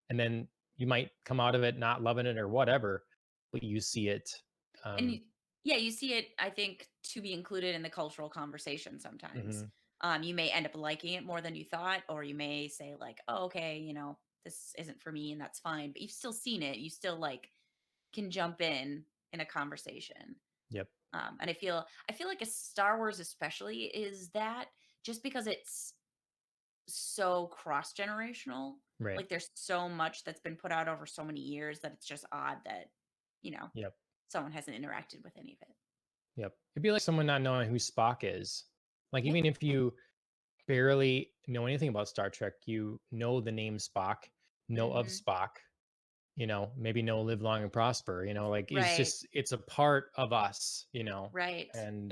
and then you might come out of it not loving it or whatever, but you see it. And Um, yeah, you see it, I think, to be included in the cultural conversation sometimes. mhm, You may end up liking it more than you thought, or you may say like, "Oh, okay, this isn't for me," and that's fine. But you've still seen it. You still like can jump in a conversation. yep, And I feel like a Star Wars especially is that just because it's so cross generational. right, Like there's so much that's been put out over so many years that it's just odd that you know yep, someone hasn't interacted with any of it. yep. It'd be like someone not knowing who Spock is. Like, Yeah. even if you barely know anything about Star Trek, you know the name Spock, know of Hmm. Spock, maybe know Live Long and Prosper, like Right. it's a part of us, Right. and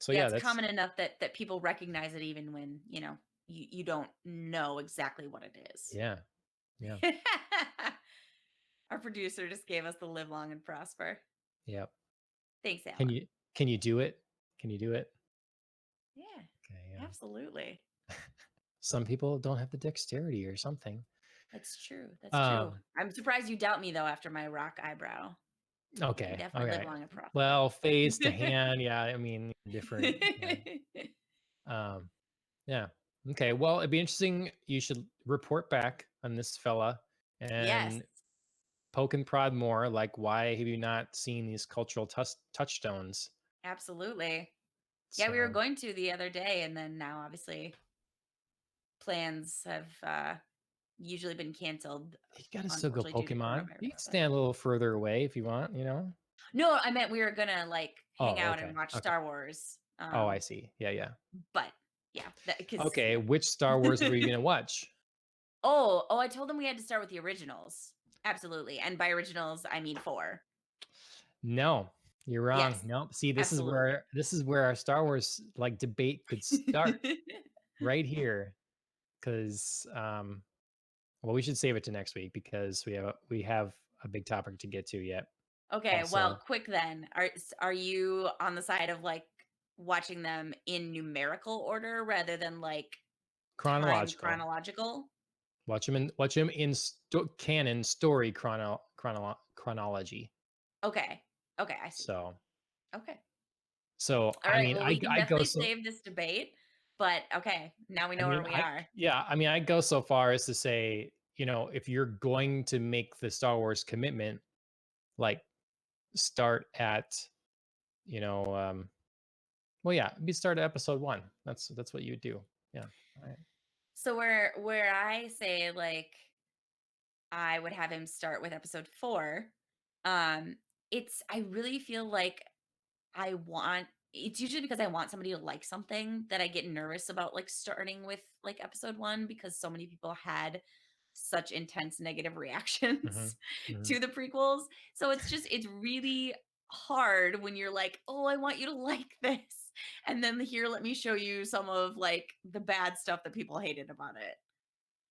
so Yeah, yeah, it's that's common enough that people recognize it even when you don't know exactly what it is. yeah, yeah, Our producer just gave us the live long and prosper. yeah. Thanks, Can Alan. you can you do it? Can you do it? Yeah, Okay, yeah. absolutely. Some people don't have the dexterity or something. That's true. That's true. Um, I'm surprised you doubt me though after my rock eyebrow. I can okay, definitely live okay. long and prosper. Well, face to hand, yeah, I mean, different, yeah. Um, yeah. Okay, well, it'd be interesting. You should report back on this fella Yes, and poke and prod more. Like, why have you not seen these cultural touchstones? absolutely. Yeah, we were So going to the other day, and then now obviously plans have usually been canceled, you gotta still go unfortunately due to Pokemon. You can coronavirus. But stand a little further away if you want. no, I meant we were gonna like hang Oh, out and okay. watch Okay. Star Wars. Oh, I see. Yeah, yeah. But yeah, because Okay, which Star Wars were you gonna watch? oh, I told them we had to start with the originals. Absolutely, and by originals I mean four. No, you're wrong. Yes, Nope. See, this is absolutely. where this is where our Star Wars like debate could start right here. Because well, we should save it to next week because we have a big topic to get to yet. Okay, well, Also, quick then. Are you on the side of like watching them in numerical order rather than like time chronological. chronological? Watch him in canon story chronology. Okay. Okay, I see. So Okay. so All I right, mean well, I we can I go definitely so save this debate, but okay, now we I know where mean we I are. yeah I mean I go so far as to say, if you're going to make the Star Wars commitment, like, start at, you know well, yeah, be start at episode 1. That's what you would do. Yeah. All right. So where I say like I would have him start with episode 4, um I really feel like it's usually because I want somebody to like something that I get nervous about like starting with like episode 1 because so many people had such intense negative Mhm. reactions Mhm. to the prequels. So it's really hard when you're like, "Oh, I want you to like this." And then here let me show you some of like the bad stuff that people hated about it.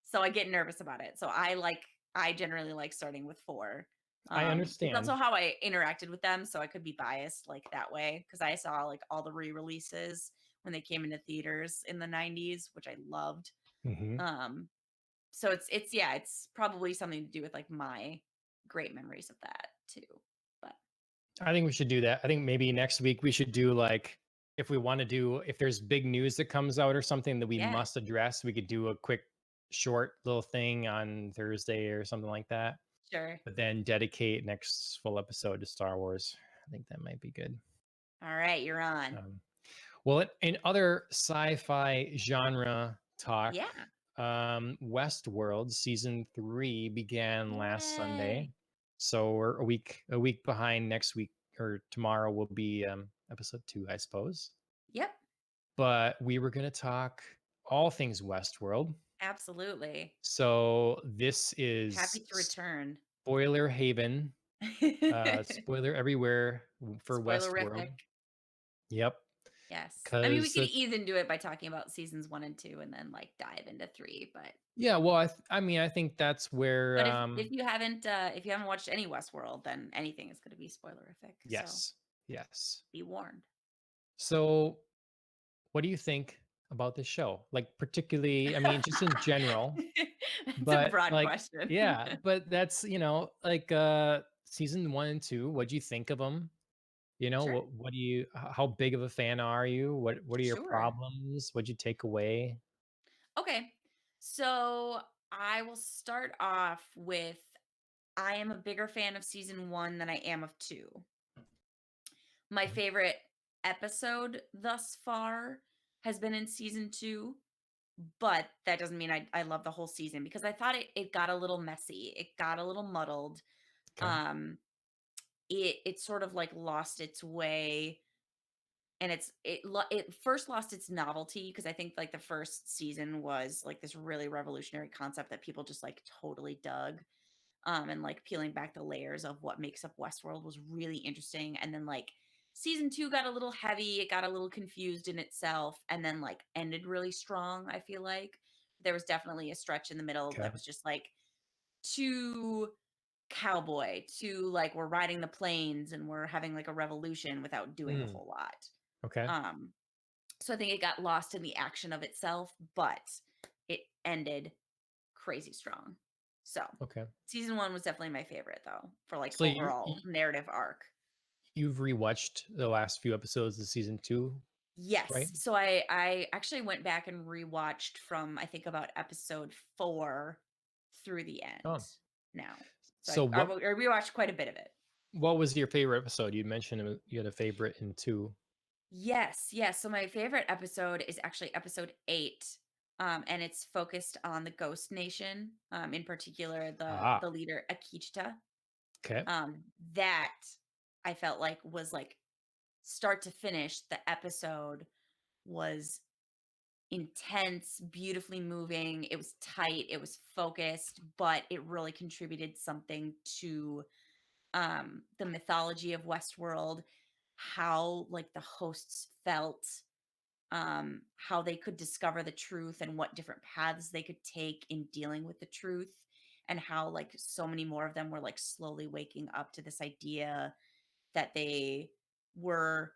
So I get nervous about it. So I generally like starting with 4. I It's also understand. how I interacted with them, so I could be biased like that way because I saw like all the re-releases when they came into theaters in the 90s, which I loved. Mhm. Um, so it's yeah, it's probably something to do with like my great memories of that too. But I think we should do that. I think maybe next week we should do, like, if there's big news that comes out or something that we yeah, must address, we could do a quick short little thing on Thursday or something like that, sure. but then dedicate next full episode to Star Wars. I think that might be good. All right, you're on. Um, well, in other sci-fi genre talk, Yeah. Westworld season 3 began last Sunday, Yay. so we're a week behind. Next week or tomorrow will be episode 2, I suppose. Yep. But we were going to talk all things Westworld. Absolutely. So this is Happy to return. spoiler haven, spoiler everywhere for Westworld. Spoilerific. Yep. Yes. I mean, we because could that's even do it by talking about seasons 1 and 2 and then, like, dive into 3, yeah, well, I mean, I think that's where, but if you haven't watched any Westworld, then anything is gonna be spoilerific, so yes, yes. be warned. So, what do you think about this show? Like, particularly, I mean, just in general, It's a but, broad like question. yeah, but that's, like, season 1 and 2, what'd you think of them? Sure. What do you how big of a fan are you? What are your Sure. problems? What'd you take away? Okay. So, I will start off with I am a bigger fan of season 1 than I am of 2. My Okay, favorite episode thus far has been in season 2, but that doesn't mean I love the whole season because I thought it got a little messy. It got a little muddled. okay, Um, it sort of, like, lost its way, and it first lost its novelty because I think, like, the first season was, like, this really revolutionary concept that people just, like, totally dug. And like peeling back the layers of what makes up Westworld was really interesting. And then like season 2 got a little heavy, it got a little confused in itself, and then like ended really strong. I feel like there was definitely a stretch in the middle that okay. was just like too cowboy, too like we're riding the plains and we're having like a revolution without doing a Mm, whole lot. okay, Um, so I think it got lost in the action of itself, but it ended crazy strong. So, okay. season 1 was definitely my favorite though, for, like, So overall narrative arc. you've rewatched the last few episodes of season 2, right? Yes. So I actually went back and rewatched from, I think, about episode 4 through the end Oh, now. So so I rewatched quite a bit of it. what was your favorite episode? You mentioned you had a favorite in 2. Yes, yes. So my favorite episode is actually episode 8, and it's focused on the Ghost Nation, in particular, the Ah, leader, Akichita. okay. That I felt like was, like, start to finish, the episode was intense, beautifully moving, it was tight, it was focused, but it really contributed something to, the mythology of Westworld, how, like, the hosts felt, how they could discover the truth and what different paths they could take in dealing with the truth, and how, like, so many more of them were, like, slowly waking up to this idea that they were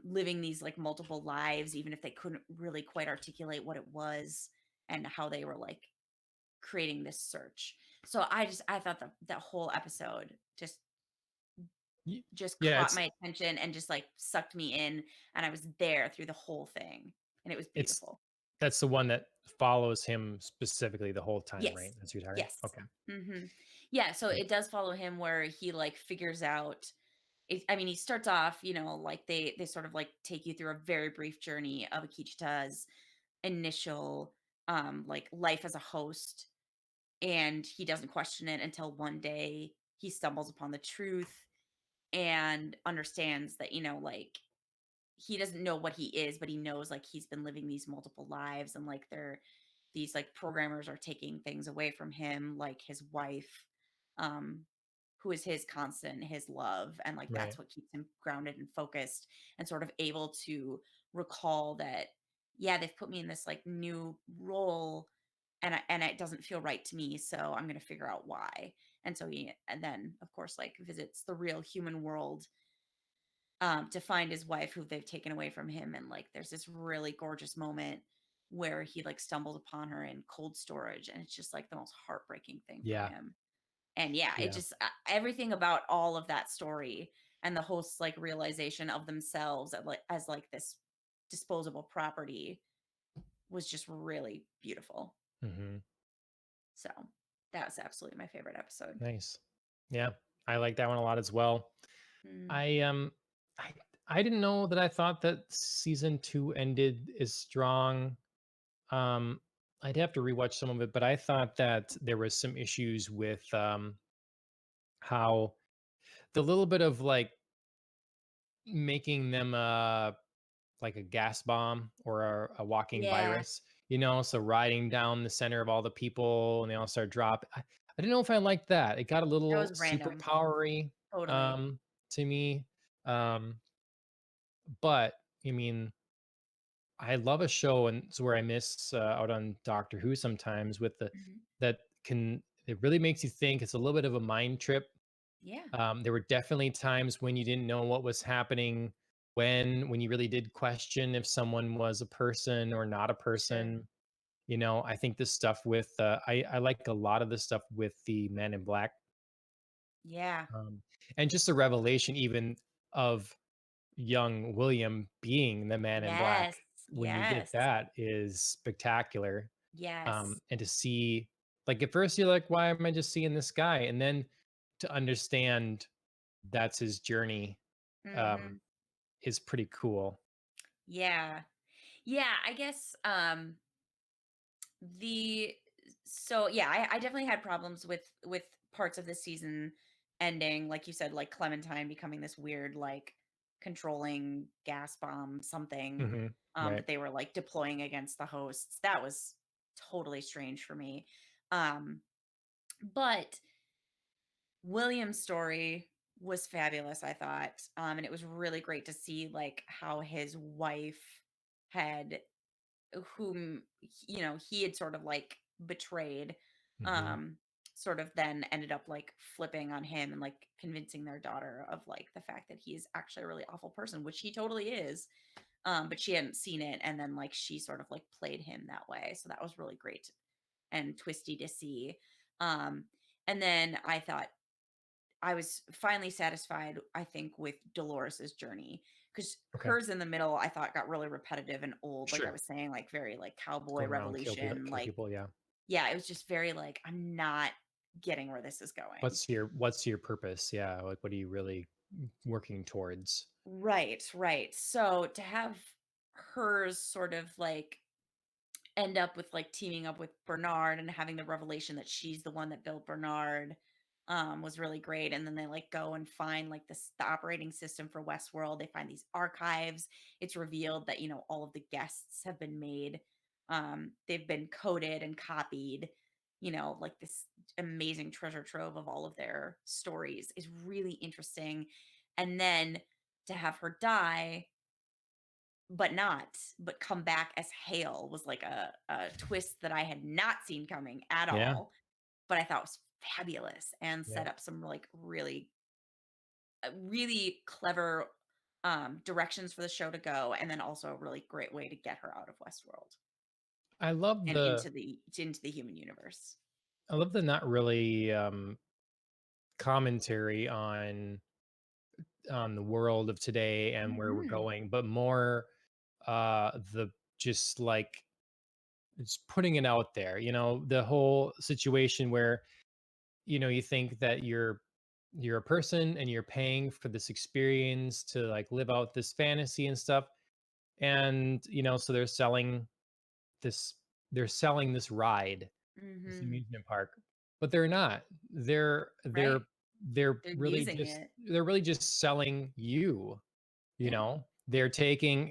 living these like multiple lives even if they couldn't really quite articulate what it was, and how they were like creating this search. So I thought that whole episode Y just yeah, caught my attention and just like sucked me in, and I was there through the whole thing, and it was it's beautiful. that's the one that follows him specifically the whole time, right? Yes. That's what you're talking. Yes. Okay, Yeah, so okay, it does follow him where he like figures out I mean, he starts off, like they sort of like take you through a very brief journey of Akichita's initial like life as a host, and he doesn't question it until one day he stumbles upon the truth and understands that, like he doesn't know what he is, but he knows like he's been living these multiple lives, and like these like programmers are taking things away from him, like his wife, um, who is his constant, his love, and like that's right. what keeps him grounded and focused and sort of able to recall that, yeah, they've put me in this like new role, and it doesn't feel right to me, so I'm going to figure out why. And so he and then of course like visits the real human world, to find his wife who they've taken away from him, and like there's this really gorgeous moment where he like stumbles upon her in cold storage, and it's just like the most heartbreaking thing for Yeah, him. And yeah, it yeah. just everything about all of that story and the host's like realization of themselves as like this disposable property was just really beautiful. Mhm. So that was absolutely my favorite episode. Nice. Yeah, I like that one a lot as well. Mm. I, I I didn't know that I thought that season 2 ended as strong. Um, I'd have to rewatch some of it, but I thought that there was some issues with, how the little bit of, like, making them, like a gas bomb or a walking Yeah, virus, so riding down the center of all the people and they all start drop I didn't know if I liked that. It got a that little was super random. powery, Totally. um, to me, um, but I mean, I love a show, and it's where I miss out on Doctor Who sometimes with the Mhm. that can it really makes you think. It's a little bit of a mind trip. Yeah, There were definitely times when you didn't know what was happening, when you really did question if someone was a person or not a sure. person. I think this stuff with I like a lot of the stuff with the Men in Black, Yeah. um, and just the revelation even of young William being the Man in Black. Yes. When you get Yes. that is spectacular. Yes. And to see, like, at first you're like, why am I just seeing this guy? And then to understand that's his journey, um, Mhm. is pretty cool. Yeah. Yeah, I guess, the so, yeah, I definitely had problems with parts of the season ending, like you said, like Clementine becoming this weird, like, controlling gas bomb something, Right. that they were, like, deploying against the hosts. That was totally strange for me. Um, but William's story was fabulous, I thought, and it was really great to see, like, how his wife had whom, he had sort of, like, betrayed, hmm um, sort of then ended up, like, flipping on him and, like, convincing their daughter of, like, the fact that he is actually a really awful person, which he totally is, but she hadn't seen it, and then, like, she sort of, like, played him that way, so that was really great and twisty to see, and then I thought I was finally satisfied, I think, with Dolores's journey because Okay. hers in the middle, I thought got really repetitive and old. Like I Sure. was saying, like very like cowboy Going around, revolution. kill Like, people. Yeah. yeah, it was just very like, I'm not getting where this is going. What's your purpose? Yeah. Like, what are you really working towards? Right, right. So to have hers sort of like end up with like teaming up with Bernard and having the revelation that she's the one that built Bernard was really great. And then they like go and find like the operating system for Westworld. They find these archives. It's revealed that all of the guests have been made. They've been coded and copied. Like this amazing treasure trove of all of their stories is really interesting. And then to have her die but come back as Hale was like a twist that I had not seen coming at Yeah. all, but I thought was fabulous and Yeah. set up some like really clever directions for the show to go, and then also a really great way to get her out of Westworld I love and the into the human universe. I love the not really commentary on the world of today and where we're Mhm. going, but more the just like it's putting it out there. The whole situation where you think that you're a person and you're paying for this experience to like live out this fantasy and stuff, and so this they're selling this ride, this Mhm. amusement park, but they're not. They're Right. they're they're They're really using just it. they're really just selling you. Yeah.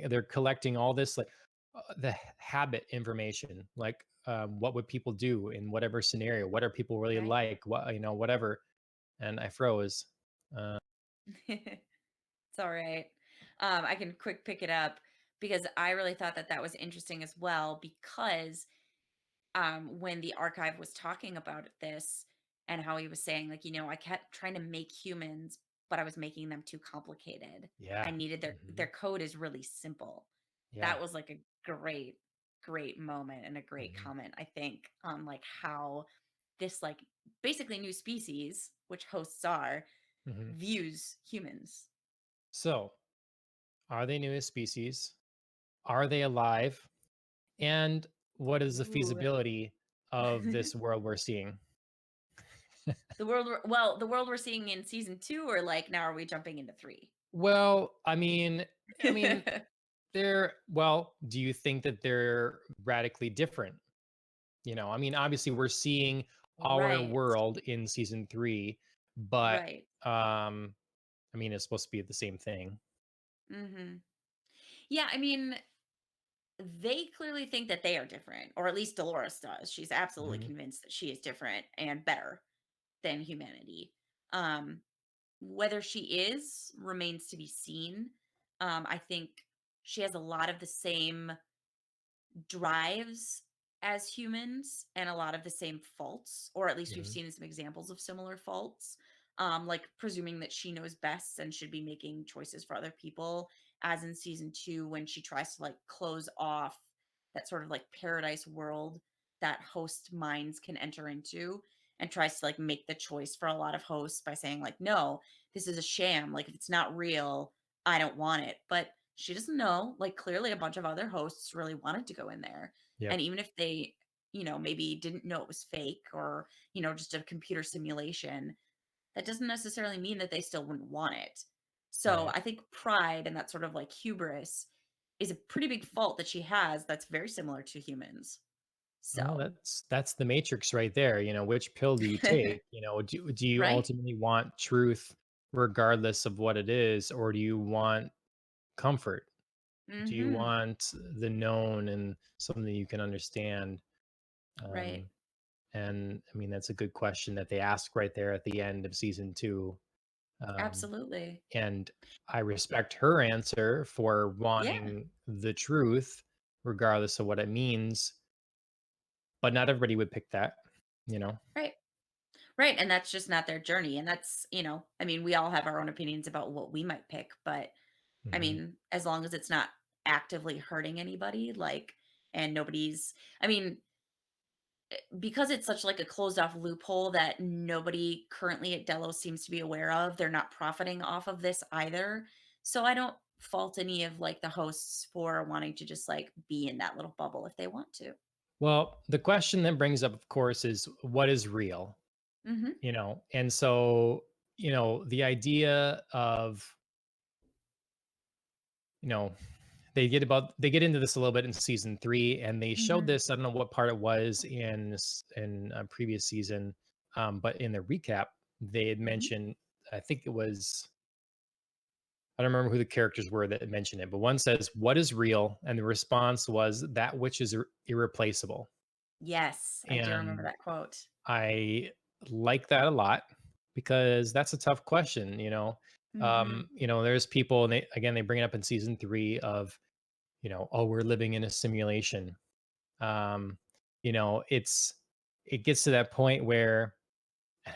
They're collecting all this, like, the habit information, like, what would people do in whatever scenario? What are people really Right. like? Whatever. And I froze. Uh, It's all right. I can quick pick it up because I really thought that that was interesting as well because when the archive was talking about this and how he was saying like I kept trying to make humans but I was making them too complicated. I yeah. needed their Mhm. code is really simple. Yeah. That was like a great moment and a great Mhm. comment I think on like how this like basically new species which hosts are Mhm. views humans. So, are they newest species? Are they alive? And what is the Ooh. feasibility of this world we're seeing? The world we're seeing in season 2 or, like, now are we jumping into 3? Well, I mean, do you think that they're radically different? Obviously we're seeing our Right, world in season 3, but right. it's supposed to be the same thing. Mhm. Yeah, I mean, they clearly think that they are different, or at least Dolores does. She's absolutely Mhm. convinced that she is different and better than humanity. Um, Whether she is remains to be seen. I think she has a lot of the same drives as humans and a lot of the same faults, or at least we've Mhm. seen some examples of similar faults. Like presuming that she knows best and should be making choices for other people, as in season two, when she tries to like close off that sort of like paradise world that host minds can enter into, and tries to like make the choice for a lot of hosts by saying, like, no, this is a sham. Like, if it's not real, I don't want it. But she doesn't know. Like, clearly, a bunch of other hosts really wanted to go in there. Yep. And even if they, maybe didn't know it was fake or, just a computer simulation, that doesn't necessarily mean that they still wouldn't want it. So Right. I think pride and that sort of like hubris is a pretty big fault that she has that's very similar to humans. Well, So, that's the matrix right there. Which pill do you take? Do you right? ultimately want truth regardless of what it is, or do you want comfort? Do you Mhm. want the known and something you can understand? Right. Um, and I mean, that's a good question that they ask right there at the end of season two. Um, Absolutely. and I respect her answer for Yeah. wanting the truth, regardless of what it means. But not everybody would pick that, you know? Right. Right, and that's just not their journey, and that's, I mean, we all have our own opinions about what we might pick, but I Mhm. mean, as long as it's not actively hurting anybody, like, and nobody's, I mean, because it's such like a closed off loophole that nobody currently at Delos seems to be aware of, they're not profiting off of this either. So I don't fault any of like the hosts for wanting to just like be in that little bubble if they want to. Well, the question that brings up, of course, is what is real? Mhm. And so, the idea of, you know, they get into this a little bit in season 3, and they showed Mhm. this, I don't know what part it was in a previous season, but in the recap, they had Mhm. mentioned, I think it was, I don't remember who the characters were that had mentioned it, but one says, "What is real?" And the response was, "That which is irreplaceable." Yes, I do remember And that quote. I like that a lot because that's a tough question, Mhm. there's people, and they bring it up in season 3 of, oh, we're living in a simulation. Um, it gets to that point where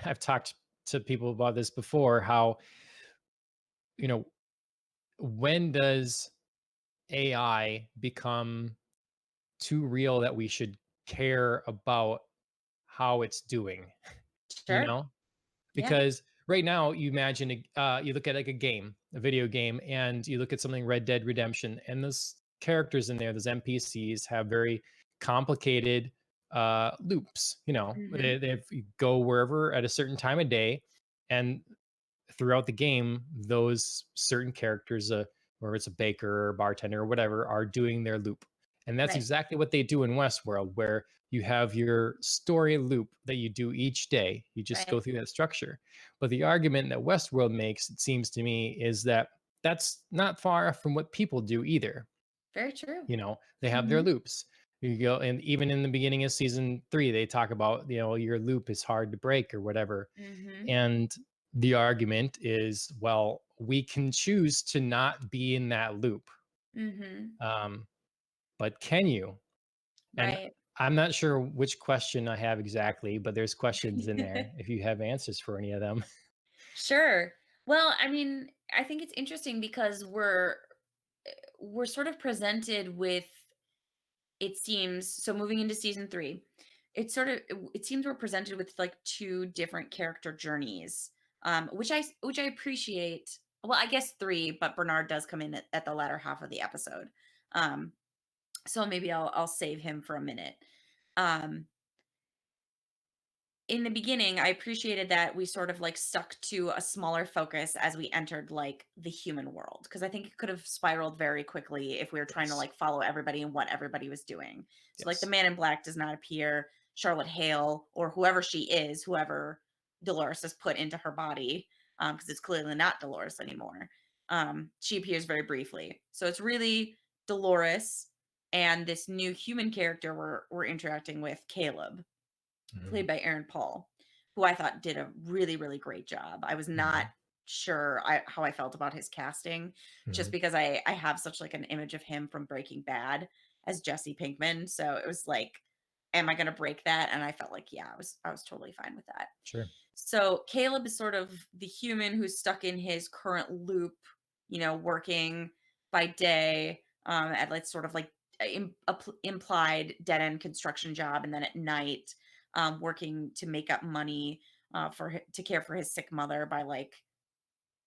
I've talked to people about this before, how, you know, when does AI become too real that we should care about how it's doing, you Sure. know? Yeah. Because right now, you imagine, you look at like a game, a video game, and you look at something Red Dead Redemption, and those characters in there, those NPCs, have very complicated loops. Mhm. You go wherever at a certain time of day, and throughout the game, those certain characters, whether it's a baker or bartender or whatever, are doing their loop. And that's Right. exactly what they do in Westworld, where you have your story loop that you do each day. You just go Right. through that structure. But the argument that Westworld makes, it seems to me, is that that's not far from what people do either. Very true. They have their Mhm. loops. You go, and even in the beginning of season 3, they talk about, your loop is hard to break or whatever. Mhm. And the argument is, well, we can choose to not be in that loop. Mhm. Um, but can you? And Right. I'm not sure which question I have exactly, but there's questions in there if you have answers for any of them. Sure. Well, I mean, I think it's interesting because we're sort of presented with, it seems, so moving into season 3, it seems we're presented with like two different character journeys, which I appreciate. Well, I guess 3, but Bernard does come in at the latter half of the episode. Um so maybe I'll save him for a minute. Um in the beginning, I appreciated that we sort of like stuck to a smaller focus as we entered like the human world, because I think it could have spiraled very quickly if we were trying to Yes. like follow everybody and what everybody was doing. So like the Yes. man in black does not appear, Charlotte Hale or whoever she is, whoever Dolores has put into her body, because it's clearly not Dolores anymore. She appears very briefly. So it's really Dolores and this new human character we're interacting with, Caleb, Mhm. played by Aaron Paul, who I thought did a really, really great job. I was not Mhm. sure how I felt about his casting, just Mhm. because I have such like an image of him from Breaking Bad as Jesse Pinkman. So it was like, am I gonna break that? And I felt like, yeah, I was totally fine with that. Sure. So Caleb is sort of the human who's stuck in his current loop, working by day at like sort of like implied dead end construction job, and then at night working to make up money to care for his sick mother by like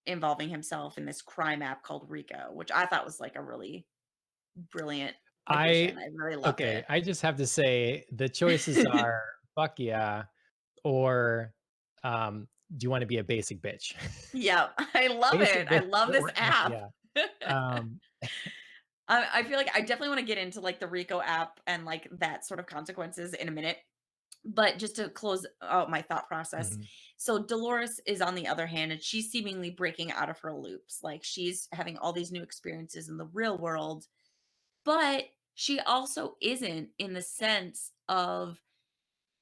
involving himself in this crime app called Rico, which I thought was like a really brilliant I addition. I really loved okay, it. I just have to say the choices are fuck yeah or do you want to be a basic bitch? Yeah, I love Basic it. I bitch love this or fuck app. yeah. Um I feel like I definitely want to get into like the Rico app and like that sort of consequences in a minute. But just to close out my thought process, mhm. so Dolores is on the other hand, and she's seemingly breaking out of her loops. Like she's having all these new experiences in the real world, but she also isn't, in the sense of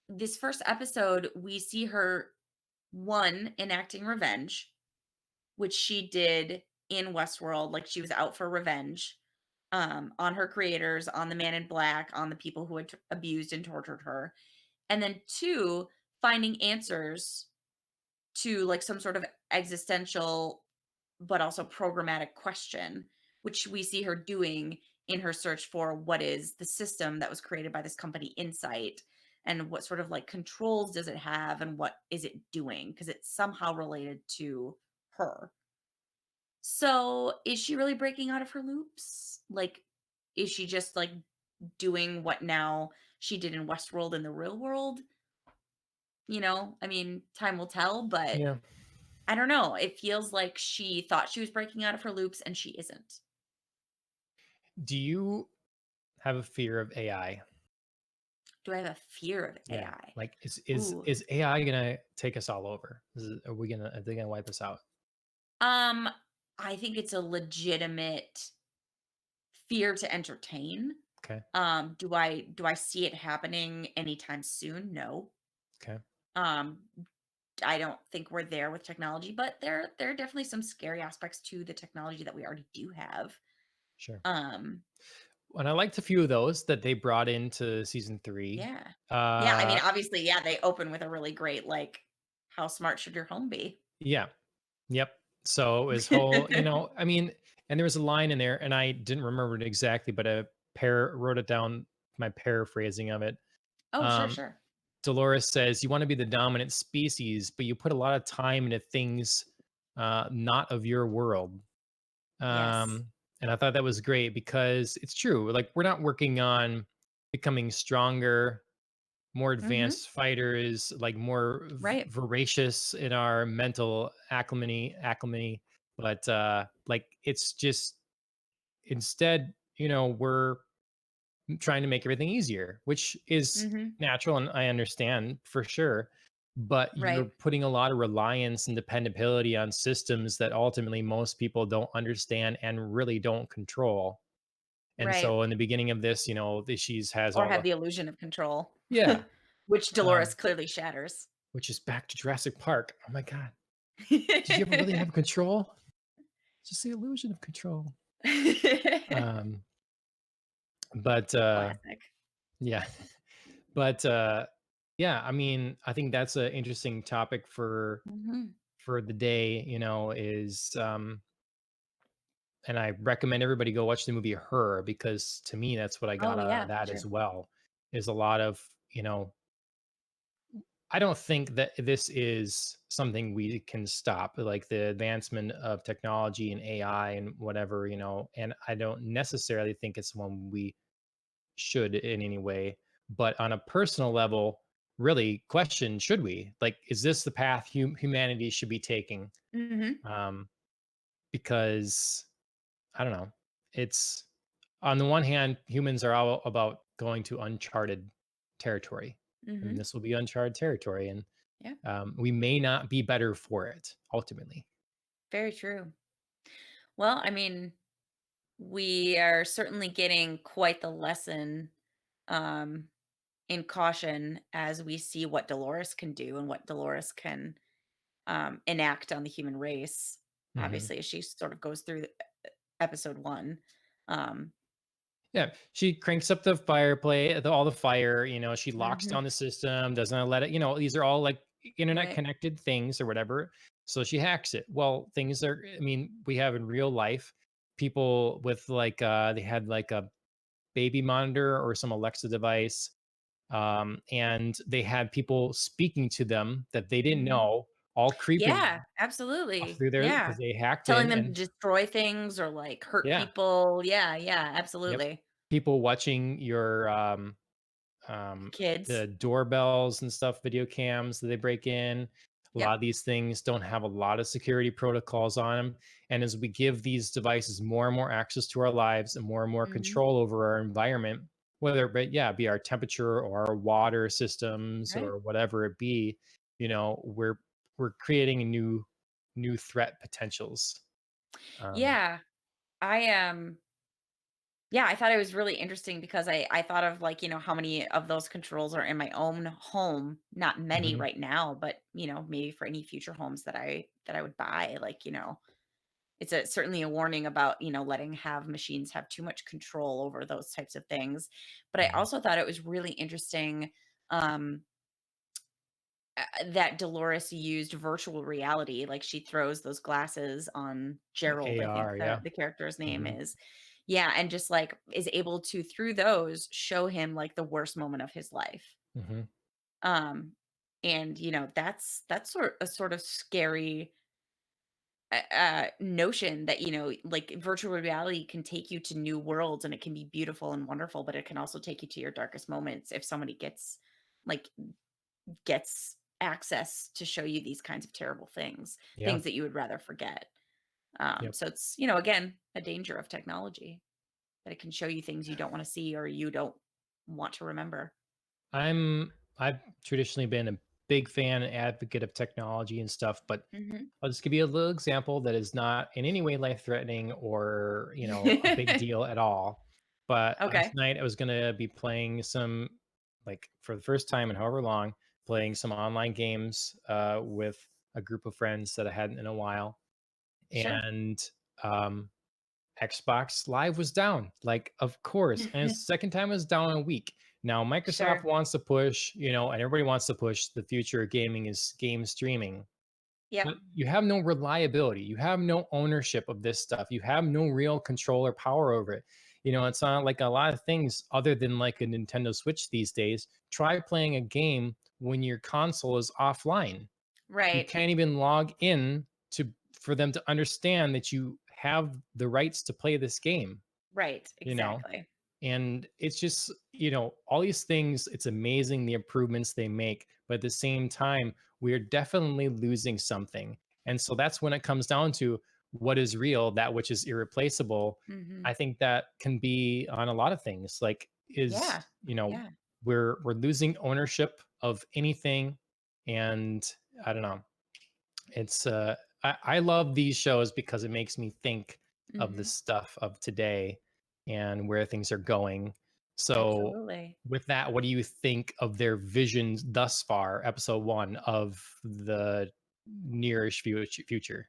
this first episode, we see her one enacting revenge, which she did in Westworld. Like she was out for revenge on her creators, on the man in black, on the people who had abused and tortured her. And then two, finding answers to like some sort of existential but also programmatic question, which we see her doing in her search for what is the system that was created by this company Insight, and what sort of like controls does it have, and what is it doing, because it's somehow related to her. So is she really breaking out of her loops? Like, is she just like doing what now she did in Westworld in the real world? I mean, time will tell, but Yeah. I don't know. It feels like she thought she was breaking out of her loops and she isn't. Do you have a fear of AI? Do I have a fear of Yeah. AI? Like is Ooh. is AI gonna take us all over? Are they gonna wipe us out? Um, I think it's a legitimate fear to entertain. Okay. Do I see it happening anytime soon? No. Okay. Um, I don't think we're there with technology, but there are definitely some scary aspects to the technology that we already do have. Sure. Um, And I liked a few of those that they brought into season 3. yeah. Yeah, I mean, Uh, obviously, yeah, they open with a really great like, how smart should your home be? yeah, yep. So it was whole, I mean, and there was a line in there, and I didn't remember it exactly, but a pair wrote it down. My paraphrasing of it. Oh, sure, Um, sure. Dolores says, "You want to be the dominant species, but you put a lot of time into things not of your world." Yes. And I thought that was great because it's true. Like we're not working on becoming stronger, more Mhm. advanced fighters, like more Right. voracious in our mental acclimany. But like it's just instead, we're trying to make everything easier, which is Mhm. natural and I understand for sure. But you're Right. putting a lot of reliance and dependability on systems that ultimately most people don't understand and really don't control. And Right. so in the beginning of this, she's has Or all have the the illusion of control, yeah, which Dolores um, clearly shatters. which is back to Jurassic Park. Oh my god. Did you ever really have control? It's just the illusion of control. Um, but Classic. yeah. But yeah, I mean, I think that's an interesting topic Mhm. for the day, is and I recommend everybody go watch the movie Her because to me that's what I Oh, got out of yeah, that true. as well. Is a lot of, I don't think that this is something we can stop, like the advancement of technology and AI and whatever, and I don't necessarily think it's one we should in any way. But on a personal level, really question, should we? Like, is this the path humanity should be taking? Mhm. Um, because I don't know. It's on the one hand, humans are all about going to uncharted territory, and Mhm. this will be uncharted territory, and Yeah, we may not be better for it ultimately. very true. Well, I mean, we are certainly getting quite the lesson, um, in caution as we see what Dolores can do and what Dolores can enact on the human race, Mhm. obviously, as she sort of goes through episode 1. Um, Yeah, she cranks up the fireplace, all the fire, she locks mhm, down the system, doesn't let it, these are all like internet right. connected things or whatever. So she hacks it. Well, things are, I mean, we have in real life people with like, they had like a baby monitor or some Alexa device. And they had people speaking to them that they didn't Mhm. know, all creeping Yeah, absolutely. through there because Yeah. they hacked Telling in. them to And destroy things or, like, hurt yeah, people. Yeah, yeah, yep. absolutely. People watching your um, Kids. the doorbells and stuff, video cams that they break in. A lot Yep. of these things don't have a lot of security protocols on them. And as we give these devices more and more access to our lives and more Mhm. control over our environment, whether but yeah, be our temperature or our water systems Right. or whatever it be, we're creating new threat potentials. Um, Yeah. I, yeah, I thought it was really interesting because I thought of, like, how many of those controls are in my own home. Not many mhm, right now, but, maybe for any future homes that I would buy, like, it's certainly a warning about, letting have machines have too much control over those types of things. But I mhm. also thought it was really interesting, um, that Dolores used virtual reality. Like, she throws those glasses on Gerald, I think AR, yeah. the character's name Hmm. is. Yeah, and just, like, is able to, through those, show him, like, the worst moment of his life. Hmm. Um, and, that's sort of scary notion that, like, virtual reality can take you to new worlds and it can be beautiful and wonderful, but it can also take you to your darkest moments if somebody like gets access to show you these kinds of terrible things, Yeah. things that you would rather forget. Yep. So it's, again, a danger of technology, that it can show you things you don't want to see or you don't want to remember. I've traditionally been a big fan and advocate of technology and stuff, but Hmm. I'll just give you a little example that is not in any way life threatening or, a big deal at all. But last Okay, night I was going to be playing some, like for the first time in however long, playing some online games with a group of friends that I hadn't in a while. sure. And um, Xbox Live was down, like, of course, and it's the second time it was down in a week. Now, Microsoft Sure. wants to push, and everybody wants to push the future of gaming is game streaming, Yep. but you have no reliability. You have no ownership of this stuff. You have no real control or power over it. It's not like a lot of things other than like a Nintendo Switch these days. Try playing a game when your console is offline. You Right. can't even log in to for them to understand that you have the rights to play this game, Right. you know? Exactly. And it's just, all these things, it's amazing the improvements they make, but at the same time, we're definitely losing something. And so that's when it comes down to what is real, that which is irreplaceable. Hmm. I think that can be on a lot of things. Like Yeah. is, Yeah. we're losing ownership of anything. And I don't know. It's I love these shows because it makes me think of the Hmm. stuff of today and where things are going. So Absolutely. with that, what do you think of their visions thus far, episode 1 of the nearish future?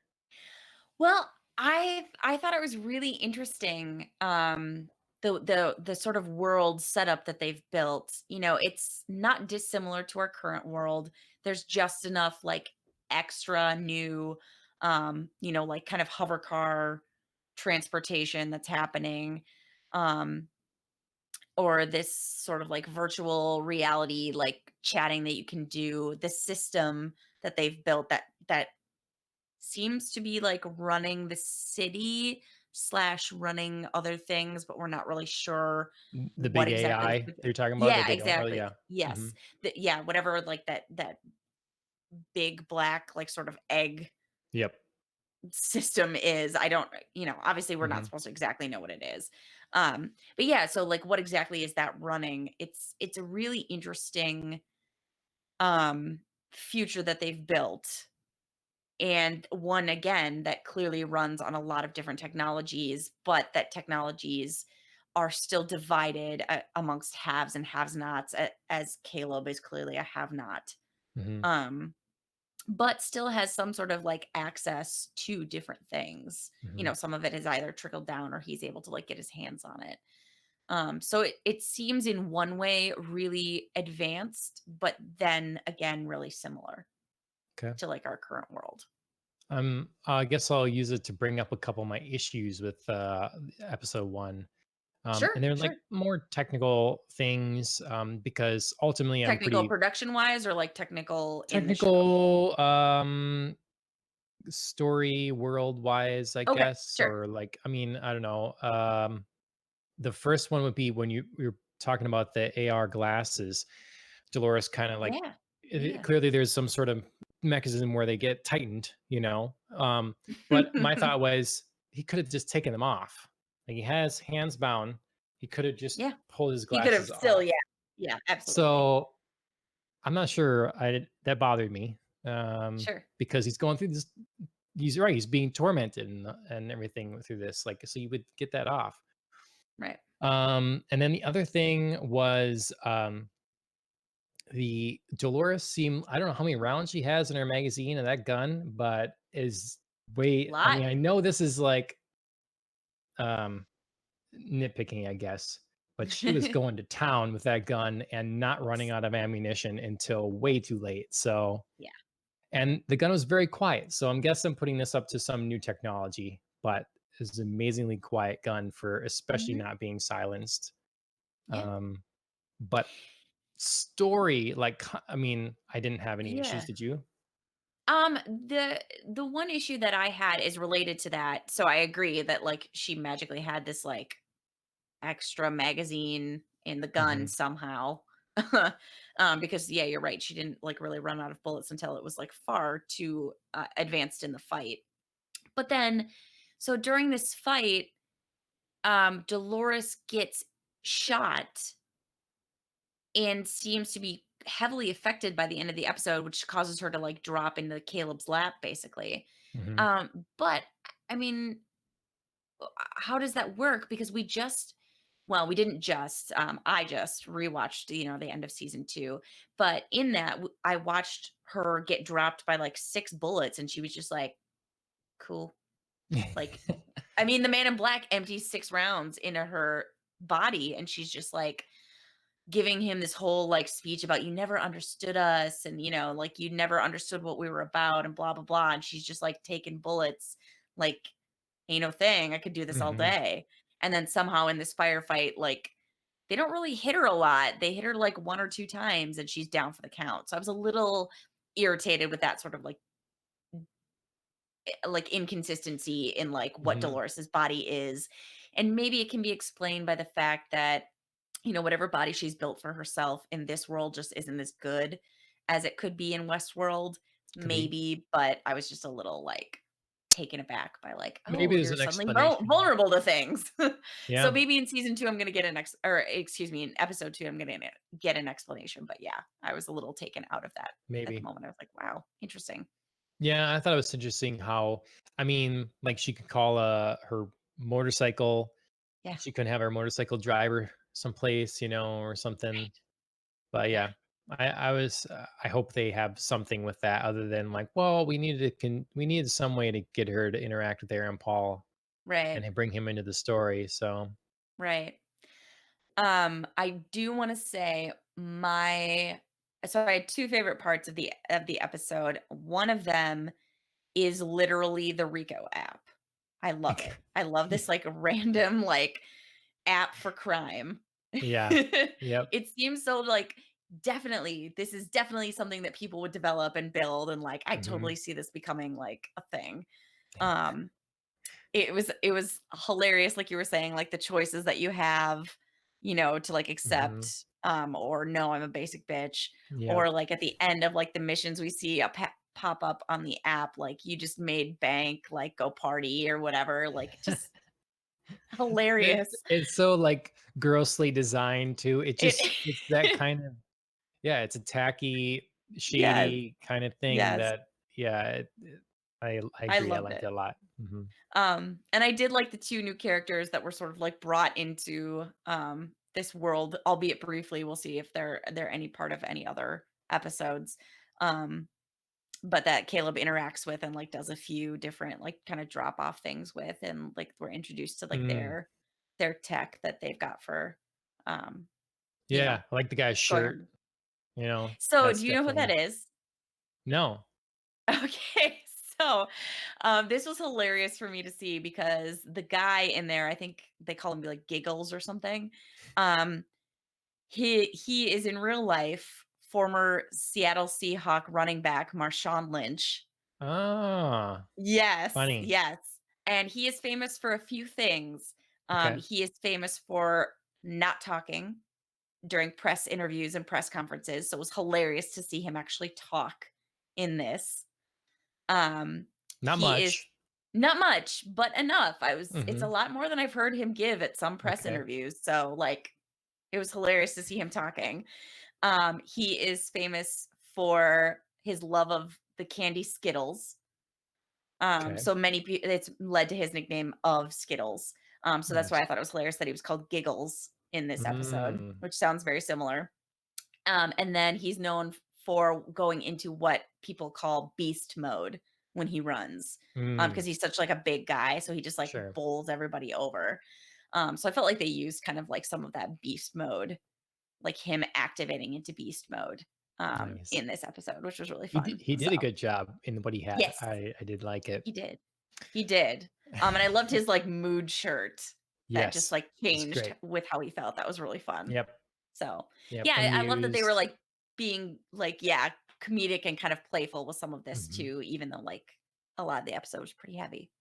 Well, I thought it was really interesting, the sort of world setup that they've built. It's not dissimilar to our current world. There's just enough, like, extra new, like, kind of hover car transportation that's happening, um, or this sort of, like, virtual reality, like, chatting that you can do. The system that they've built that seems to be, like, running the city slash running other things, but we're not really sure The what big exactly AI that you're talking about that Yeah, they don't really, exactly. yeah. Yes. Mhm. Yeah, whatever, like, that big black, like, sort of egg Yep. system is. I don't obviously, we're not Mhm. supposed to exactly know what it is. But yeah, so, like, what exactly is that running? It's a really interesting, um, future that they've built. And one, again, that clearly runs on a lot of different technologies, but that technologies are still divided amongst haves and have nots, as Caleb is clearly a have not. Mhm. Um, but still has some sort of like access to different things. Mhm. Some of it has either trickled down or he's able to like get his hands on it. So it seems in one way really advanced, but then again really similar Okay. to like our current world. I guess I'll use it to bring up a couple of my issues with episode one. And Sure, they're like sure. more technical things because ultimately I'm Technical pretty production wise or like technical in the show? technical, story world wise, I Okay, guess, sure. or like, I mean, I don't know. The first one would be when you're talking about the AR glasses. Dolores kind of like Yeah. Yeah. clearly there's some sort of mechanism where they get tightened, you know. But my thought was he could have just taken them off. Like he has hands bound. He could have just Yeah. pulled his He could have glasses still, off. yeah. Yeah, absolutely. So I'm not sure. That bothered me Sure. because he's going through this. He's right. He's being tormented and everything through this. Like so, you would get that off. Right. And then the other thing was the Dolores seemed I don't know how many rounds she has in her magazine of that gun, but is way I Lot. mean, I know this is like um nitpicking, I guess, but she was going to town with that gun and not running Yes. out of ammunition until way too late. So Yeah. and the gun was very quiet. So I'm guessing putting this up to some new technology, but it's an amazingly quiet gun for especially Mhm. not being silenced. Yeah. Um, but story, like, I mean, I didn't have any issues. Yeah. Did you? The one issue that I had is related to that. So I agree that like she magically had this like extra magazine in the gun Hmm. somehow. Because yeah, you're right. She didn't like really run out of bullets until it was like far too advanced in the fight. But then, so during this fight, Dolores gets shot and seems to be heavily affected by the end of the episode, which causes her to like drop into Caleb's lap, basically. Hmm. But I mean, how does that work? Because we didn't just, I just rewatched, the end of season two. But in that, I watched her get dropped by like 6 bullets, and she was just like, cool. Like, I mean, the man in black empties 6 rounds into her body, and she's just like, giving him this whole like speech about you never understood us and like you never understood what we were about and blah blah blah, and she's just like taking bullets like ain't no thing, I could do this all Hmm. day. And then somehow in this firefight, like they don't really hit her a lot, they hit her like 1 or 2 times and she's down for the count. So I was a little irritated with that sort of like inconsistency in like what Hmm. Dolores's body is. And maybe it can be explained by the fact that whatever body she's built for herself in this world just isn't as good as it could be in Westworld, Could be. maybe. But I was just a little like taken aback by like, oh, Maybe there's you're an suddenly explanation. vulnerable to things. So Yeah, maybe in season two, I'm gonna get or excuse me, in episode two, I'm gonna get an explanation. But yeah, I was a little taken out of that at the maybe. moment. I was like, wow, interesting. Yeah, I thought it was interesting how, I mean, like she could call her motorcycle. Yeah, She couldn't have her motorcycle driver someplace, or something. right. But Yeah, yeah, I was. I hope they have something with that other than like, well, we needed some way to get her to interact with Aaron Paul and right, bring him into the story. So right. I do want to say I had two favorite parts of the episode. One of them is literally the Rico app. I love it. I love this like random like app for crime. yeah, yep. It seems so like this is definitely something that people would develop and build, and like I Hmm. totally see this becoming like a thing. Um it was hilarious, like you were saying, like the choices that you have, to like Hmm. accept, or no, I'm a basic bitch, Yep. or like at the end of like the missions, we see a pop up on the app, like you just made bank, like go party or whatever, like just hilarious. It's so like grossly designed too. It It's that kind of yeah. It's a tacky, yes, shady kind of thing yes, that yeah. I I agree. I loved liked it. it a lot. Hmm. And I did like the 2 new characters that were sort of like brought into this world, albeit briefly. We'll see if they're any part of any other episodes. Um but that Caleb interacts with and, like, does a few different, like, kinda drop off things with, and, like, we're introduced to, like, Mm, their tech that they've got for, um, you know, yeah, I like the guy's going shirt, on. So, that's do you know who that definitely is? no. Okay, so, this was hilarious for me to see because the guy in there, I think they call him, like, Giggles or something, um, he is in real life former Seattle Seahawk running back Marshawn Lynch. Ah, Yes, funny. yes, and he is famous for a few things. Okay. He is famous for not talking during press interviews and press conferences, so it was hilarious to see him actually talk in this. Not He is much. not much, but enough. It's a Mhm. lot more than I've heard him give at some press Okay. interviews, so, like, it was hilarious to see him talking. He is famous for his love of the candy Skittles. Okay. So it's led to his nickname of Skittles. So that's why Nice. I thought it was hilarious that he was called Giggles in this episode, Mm, which sounds very similar. And then he's known for going into what people call beast mode when he runs, because mm, he's such like a big guy, so he just like sure. bowls everybody over. So I felt like they used kind of like some of that beast mode, like him activating into beast mode, Nice. in this episode, which was really He did fun. he So did a good job in what he had. yes, I did like it. he did. He did. And I loved his, like, mood shirt that just, Yes. like, It's changed great. with how he felt. That was really fun. Yep. So, Yep. yeah, I love that they were, Amused. like, being, like, yeah, comedic and kind of playful with some of this Mhm. too, even though, like, a lot of the episode was pretty heavy.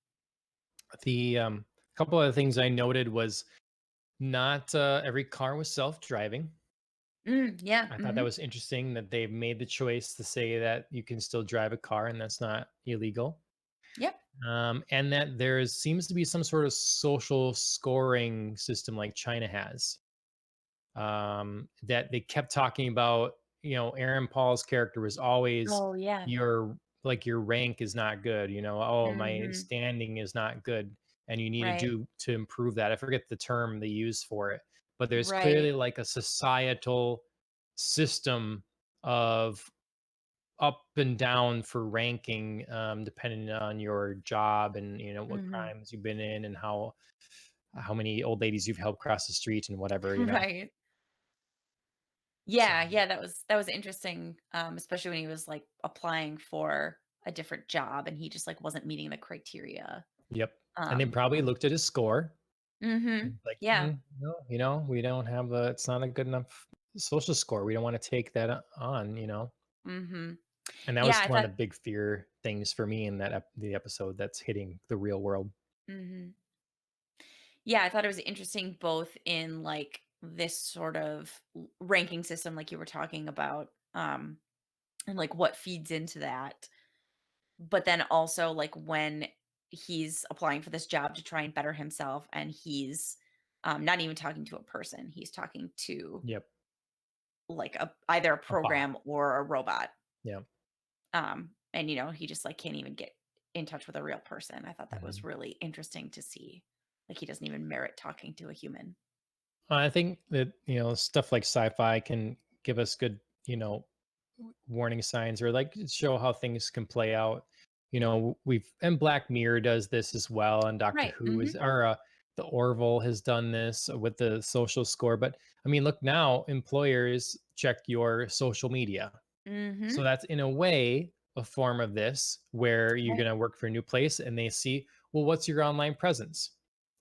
The couple of things I noted was not every car was self-driving. Yeah, I thought that mhm. was interesting that they made the choice to say that you can still drive a car and that's not illegal. Yep. And that there seems to be some sort of social scoring system like China has. That they kept talking about. Aaron Paul's character was always Oh, yeah. your your rank is not good. Oh, my Mhm. standing is not good, and you need to Right. do to improve that. I forget the term they use for it, but there's Right. clearly like a societal system of up and down for ranking, depending on your job and what Mhm. crimes you've been in and how many old ladies you've helped cross the street and whatever. Right. So, Yeah, yeah, that was interesting, especially when he was, like, applying for a different job and he just, like, wasn't meeting the criteria. yep. And they Um probably looked at his score Mhm. and like, Yeah. no, we don't have it's not a good enough social score. We don't want to take that on. Mhm. And that Yeah, was I one thought of the big fear things for me in the episode that's hitting the real world. mhm. Yeah, I thought it was interesting both in, like, this sort of ranking system like you were talking about, and, like, what feeds into that, but then also, like, when he's applying for this job to try and better himself and he's, not even talking to a person, he's talking to, Yep. like, either a A bot. program or a robot. Yep. And, he just, like, can't even get in touch with a real person. I thought that was Mhm. really interesting to see. Like, he doesn't even merit talking to a human. I think that, stuff like sci-fi can give us good, warning signs or like show how things can play out. We've and Black Mirror does this as well, and Doctor Right. Who is Mhm. or the Orville has done this with the social score. But I mean, look now, employers check your social media. So Mhm. that's in a way a form of this where you're Right. going to work for a new place and they see, well, what's your online presence?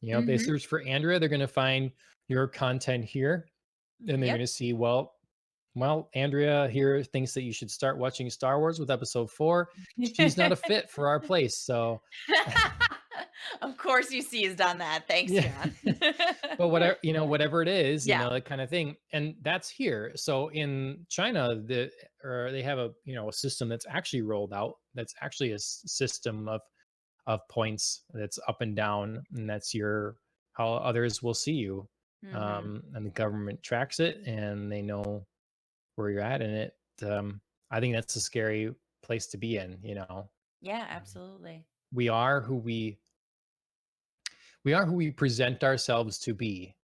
They Mhm. search for Andrea, they're going to find your content here and they're going to Yep. see, well, Andrea here thinks that you should start watching Star Wars with episode 4. She's not a fit for our place. So, Of course UC has done that. Thanks, yeah. John. But whatever it is, Yeah. that kind of thing. And that's here. So in China, they have a system that's actually rolled out. That's actually a system of points that's up and down, and that's your how others will see you. Mhm. And the government tracks it, and they know where you're at. And I think that's a scary place to be in. Yeah, Um, absolutely. we are who we present ourselves to be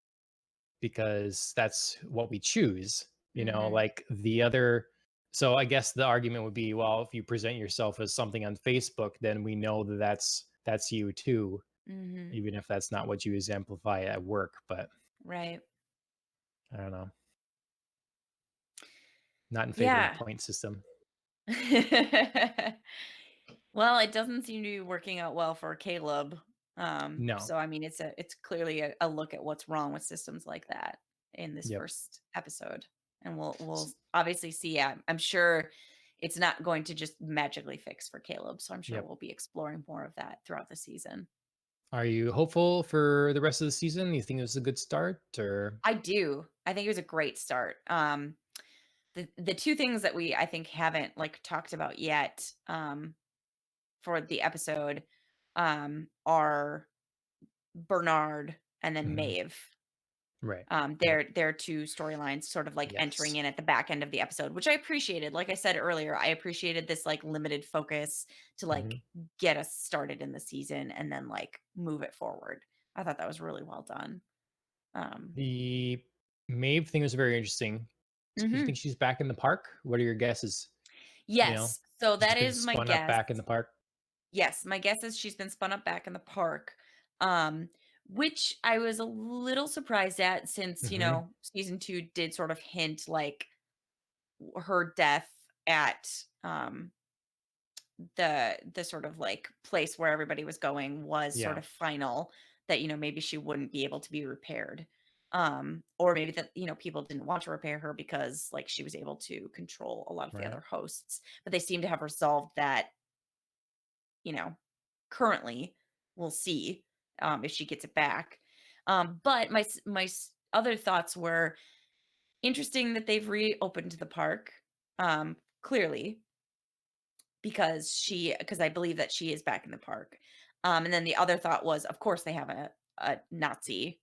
because that's what we choose. Mhm. Like the other. So I guess the argument would be, well, if you present yourself as something on Facebook, then we know that that's you too, Mhm. even if that's not what you exemplify at work. But Right. I don't know. Not in favor of the Yeah. point system. Well, it doesn't seem to be working out well for Caleb. No. So I mean, it's clearly a look at what's wrong with systems like that in this Yep. first episode, and we'll obviously see. I'm sure it's not going to just magically fix for Caleb. So I'm sure Yep. we'll be exploring more of that throughout the season. Are you hopeful for the rest of the season? You think it was a good start or I do. I think it was a great start. The two things that I think haven't like talked about yet for the episode are Bernard and then Mhm. Maeve. Right. Yep. Their 2 storylines sort of, like, entering Yes. in at the back end of the episode, which I appreciated. Like I said earlier, I appreciated this, like, limited focus to, like, Mhm. get us started in the season and then, like, move it forward. I thought that was really well done. Um The Maeve thing was very interesting. Do you think Mhm. she's back in the park? What are your guesses? You know, Yes. So she's that been is my spun up guess. back in the park. Yes, my guess is she's been spun up back in the park, um, which I was a little surprised at since, Mhm. season 2 did sort of hint, like, her death at, the sort of, like, place where everybody was going was sort Yeah. of final, that, maybe she wouldn't be able to be repaired, or maybe that, people didn't want to repair her because, like, she was able to control a lot of the Right. other hosts, but they seem to have resolved that, you know, currently. We'll see, if she gets it back. But other thoughts were interesting that they've reopened the park, clearly because I believe that she is back in the park. And then the other thought was, of course, they have a Nazi,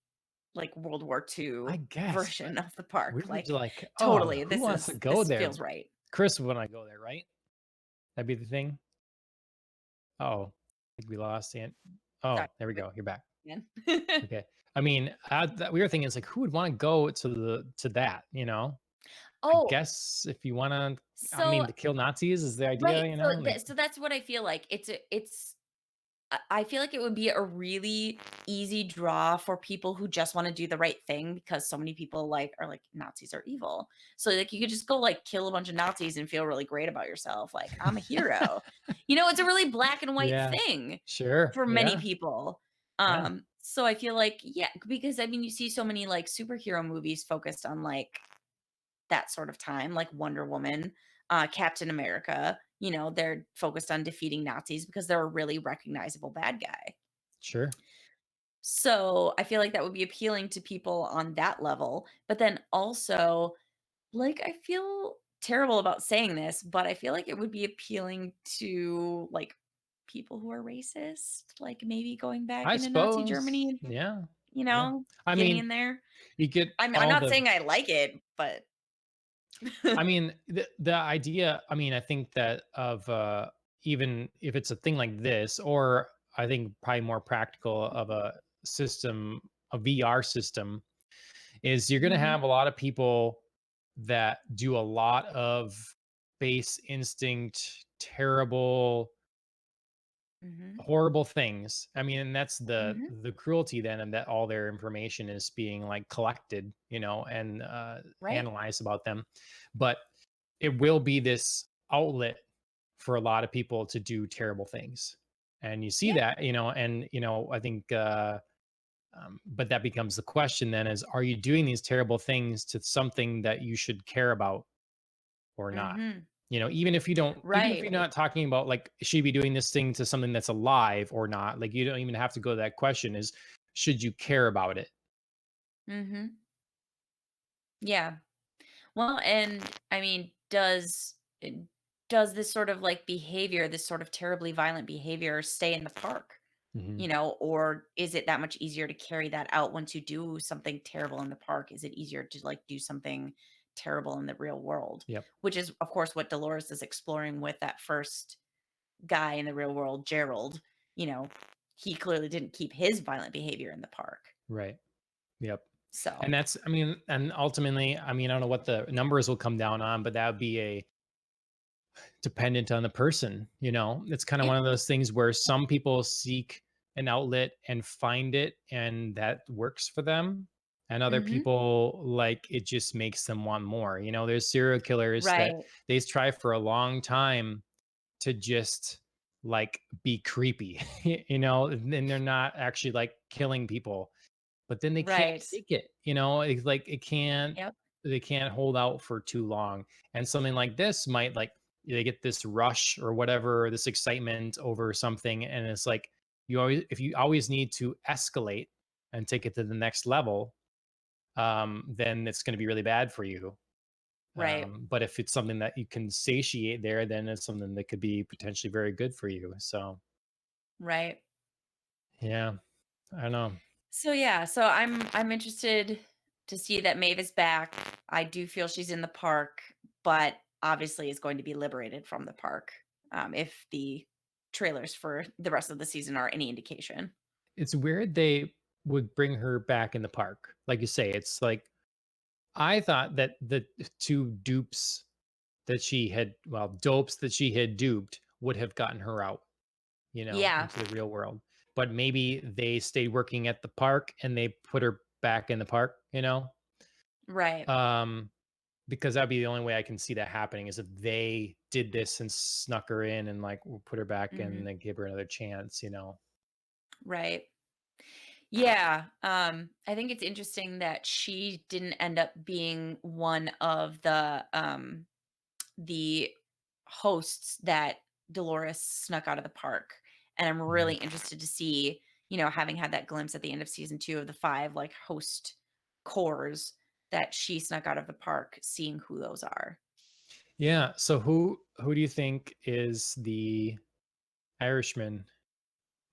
like, World War I II guess, but version of the park. we would Like, like, oh, totally, who wants to go this there? feels right. Chris would wanna go there, right? That'd be the thing? Oh, I think we lost Aunt. Sorry. Oh, there we go. You're back. Man. Okay. I mean, that we were thinking, it's like, who would wanna go to that, you know? I Oh, guess if you wanna, I so mean, to kill Nazis is the idea, right. you know? So Like, so that's what I feel like. I feel like it would be a really easy draw for people who just wanna do the right thing because so many people, like, are like, "Nazis are evil." So, like, you could just go, like, kill a bunch of Nazis and feel really great about yourself, like, "I'm a hero." It's a really black and white yeah. thing Sure. for many Yeah. people. Yeah. So I feel like, yeah, because, I mean, you see so many, like, superhero movies focused on, like, that sort of time, like Wonder Woman, Captain America, they're focused on defeating Nazis because they're a really recognizable bad guy. Sure. So I feel like that would be appealing to people on that level. But then also, like, I feel terrible about saying this, but I feel like it would be appealing to, like, people who are racist, like maybe going back I into Nazi suppose. Germany and, Yeah. Yeah. I getting mean, in there. you get I'm all not the, saying I like it, but I mean, the idea, I mean, I think that of even if it's a thing like this, or I think probably more practical of a system, a VR system, is you're going to Mhm, have a lot of people that do a lot of base instinct, terrible, mhm, horrible things. I mean, and that's mhm, the cruelty then, and that all their information is being like collected, you know, and right. analyzed about them. But it will be this outlet for a lot of people to do terrible things. And you see Yeah, that, you know, and I think but that becomes the question then, is are you doing these terrible things to something that you should care about or not? mhm, You know, even if you don't, even if right, you're not talking about like, should you be doing this thing to something that's alive or not? Like, you don't even have to go to that question, is should you care about it? mhm, yeah. Well, and I mean, does this sort of, like, behavior, this sort of terribly violent behavior stay in the park? Hmm. Or is it that much easier to carry that out once you do something terrible in the park? Is it easier to, like, do something terrible in the real world? Yep. Which is, of course, what Dolores is exploring with that first guy in the real world, Gerald. You know, he clearly didn't keep his violent behavior in the park. Right. Yep. And So, that's, I mean, and ultimately, I mean, I don't know what the numbers will come down on, but that would be dependent on the person, you know? It's kinda Yeah. one of those things where some people seek an outlet and find it, and that works for them, and other Mhm. people, like, it just makes them want more, you know? There's serial killers that Right. they try for a long time to just, like, be creepy, you know? And they're not actually, like, killing people, but then they can't Right. take it, you know? It's like it can't Yep. they can't hold out for too long. And something like this might like they get this rush or whatever, this excitement over something, and it's like you always if you always need to escalate and take it to the next level, then it's going to be really bad for you. Right. But if it's something that you can satiate there, then it's something that could be potentially very good for you. So Right. yeah, I don't know. So yeah, so I'm interested to see that Maeve is back. I do feel she's in the park, but obviously is going to be liberated from the park, if the trailers for the rest of the season are any indication. It's weird they would bring her back in the park. Like you say, it's like I thought that the two dupes that she had, well, dopes that she had duped would have gotten her out, you know, Yeah, into the real world. But maybe they stayed working at the park and they put her back in the park, you know? right. Um, because that'd be the only way I can see that happening is if they did this and snuck her in and like put her back and Mhm. then give her another chance, you know? Right. Yeah, I think it's interesting that she didn't end up being one of the hosts that Dolores snuck out of the park, and I'm Mhm. really interested to see, having had that glimpse at the end of season 2 of the 5, like, host cores that she snuck out of the park, seeing who those are. Yeah. So who do you think is the Irishman?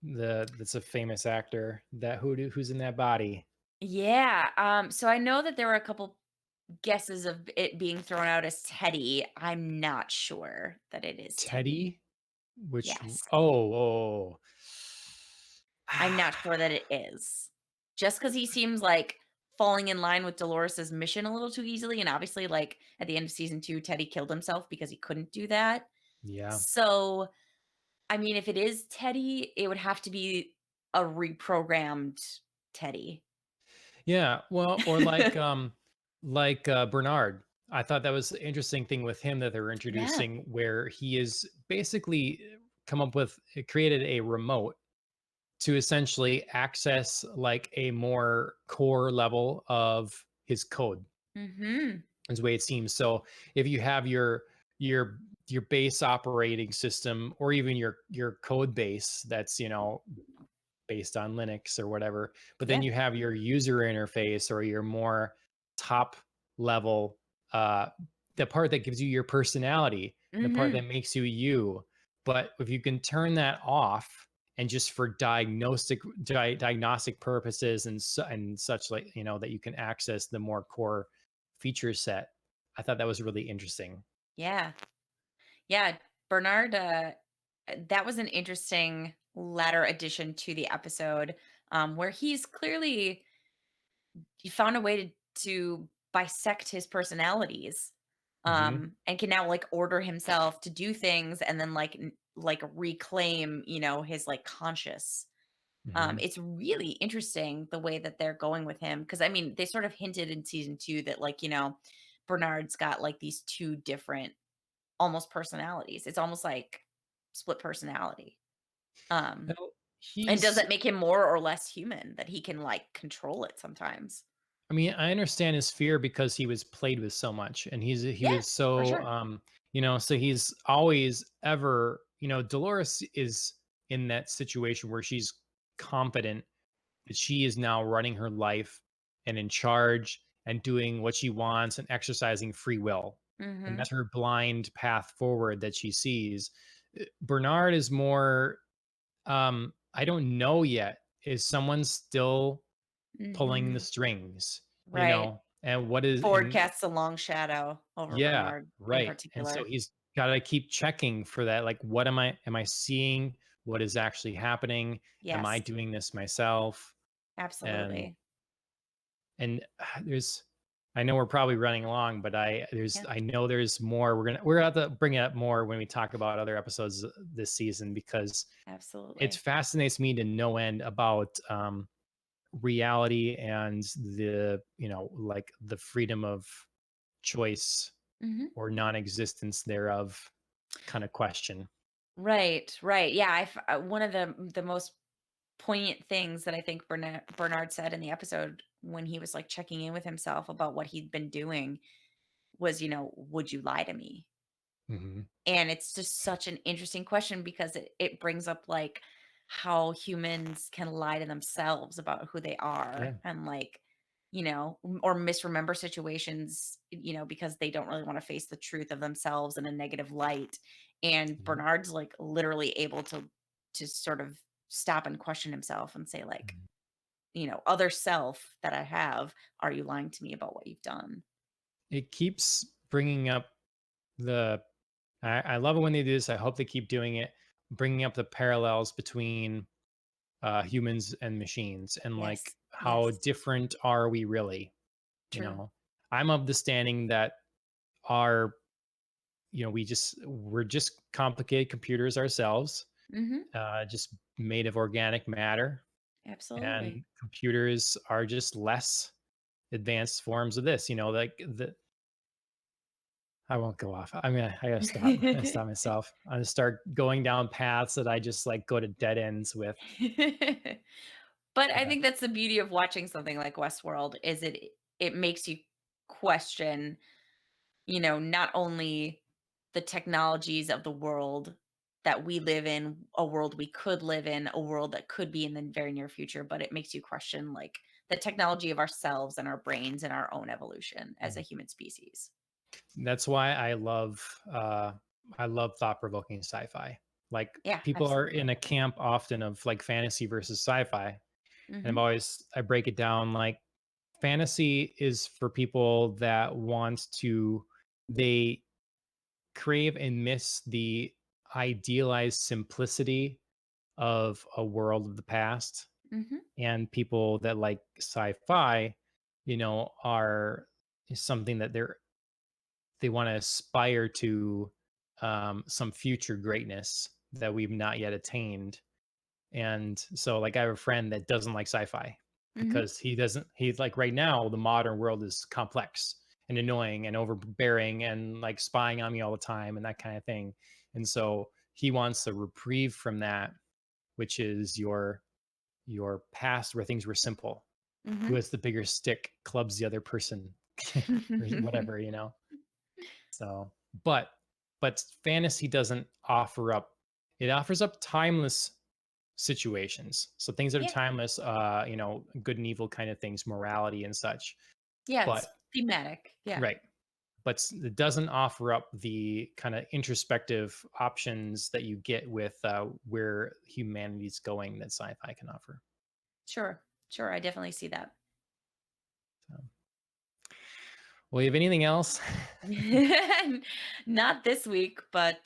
That's a famous actor. That who's in that body? Yeah, so I know that there were a couple guesses of it being thrown out as Teddy. I'm not sure that it is Teddy. Teddy? Which Yes. oh. I'm not sure that it is. Just because he seems like falling in line with Dolores's mission a little too easily, and obviously, like, at the end of season 2, Teddy killed himself because he couldn't do that. Yeah. So, I mean, if it is Teddy, it would have to be a reprogrammed Teddy. Yeah, well, or like, Bernard. I thought that was the interesting thing with him that they're Yeah. introducing where he is basically come up with created a remote to essentially access, like, a more core level of his code. Mhm. Is the way it seems. So if you have your your base operating system or even your code base that's based on Linux or whatever, but then Yeah. you have your user interface or your more top level, uh, the part that gives you your personality, the part that Mhm. makes you you. But if you can turn that off and just for diagnostic purposes and such, like that you can access the more core feature set. I thought that was really interesting. Yeah. Yeah, Bernard, that was an interesting latter addition to the episode, where he's clearly he found a way to bisect his personalities, Hmm. and can now like order himself to do things and then like reclaim, his like conscious. Hmm. It's really interesting the way that they're going with him because I mean they sort of hinted in season 2 that like Bernard's got like these two different almost personalities. It's almost like split personality. Um, Well, and does he's that make him more or less human that he can like control it sometimes? I mean, I understand his fear because he was played with so much and he Yeah, was for so sure. so he's always ever, Dolores is in that situation where she's confident that she is now running her life and in charge and doing what she wants and exercising free will. And Mhm. that's her blind path forward that she sees. Bernard is more I don't know yet. Is someone still pulling the Mhm. strings, Right. and what is Ford in casts a long shadow over yeah, Bernard in right. And so particular. he's got to keep checking for that. Like, what am I seeing? What is actually happening? Am I Yes, doing this myself? And absolutely. and there's, I know we're probably running along, but Yeah, I know there's more. We're gonna have to bring it up more when we talk about other episodes this season because it absolutely. fascinates me to no end about reality and the like the freedom of choice Mhm. or non-existence thereof kind of question. Right, right. Yeah, one of the most poignant things that I think Bernard said in the episode when he was, like, checking in with himself about what he'd been doing was, "Would you lie to me?" Hmm. And it's just such an interesting question because it brings up, like, how humans can lie to themselves about who they are Yeah. and, like, or misremember situations, because they don't really wanna face the truth of themselves in a negative light. And Mhm. Bernard's, like, literally able to sort of stop and question himself and say, like, Mhm. "Other self that I have, are you lying to me about what you've done?" It keeps bringing up the I love it when they do this. I hope they keep doing it, bringing up the parallels between humans and machines and like Yes, how yes, different are we really. you true. know I'm of the standing that our we're just complicated computers ourselves, Mhm, just made of organic matter, and absolutely. computers are just less advanced forms of this, like the I won't go off. I gotta stop. I gotta stop myself. I'm gonna start going down paths that I just like go to dead ends with. But I But think that's the beauty of watching something like Westworld is it makes you question, not only the technologies of the world that we live in, a world we could live in, a world that could be in the very near future, but it makes you question, like, the technology of ourselves and our brains and our own evolution as a mm, human species. that's why I love thought provoking sci-fi. Like Yeah, people are in absolutely. a camp often of like fantasy versus sci-fi, and Mhm. I break it down like fantasy is for people that want to they crave and miss the idealized simplicity of a world of the past, Mhm. and people that like sci-fi, are is something that they want to aspire to some future greatness that we've not yet attained. And so like I have a friend that doesn't like sci-fi Mhm. because he's like right now the modern world is complex and annoying and overbearing and like spying on me all the time and that kind of thing. And so he wants a reprieve from that, which is your past where things were simple. Who Mhm. has the bigger stick clubs the other person or whatever, So, but fantasy doesn't offer up it offers up timeless situations. So things that are Yeah. timeless, good and evil kind of things, morality and such. Yeah, it's But thematic. Yeah. right, but it doesn't offer up the kind of introspective options that you get with where humanity's going that sci-fi can offer. Sure. Sure, I definitely see that. So, well, you have anything else? Not this week, but,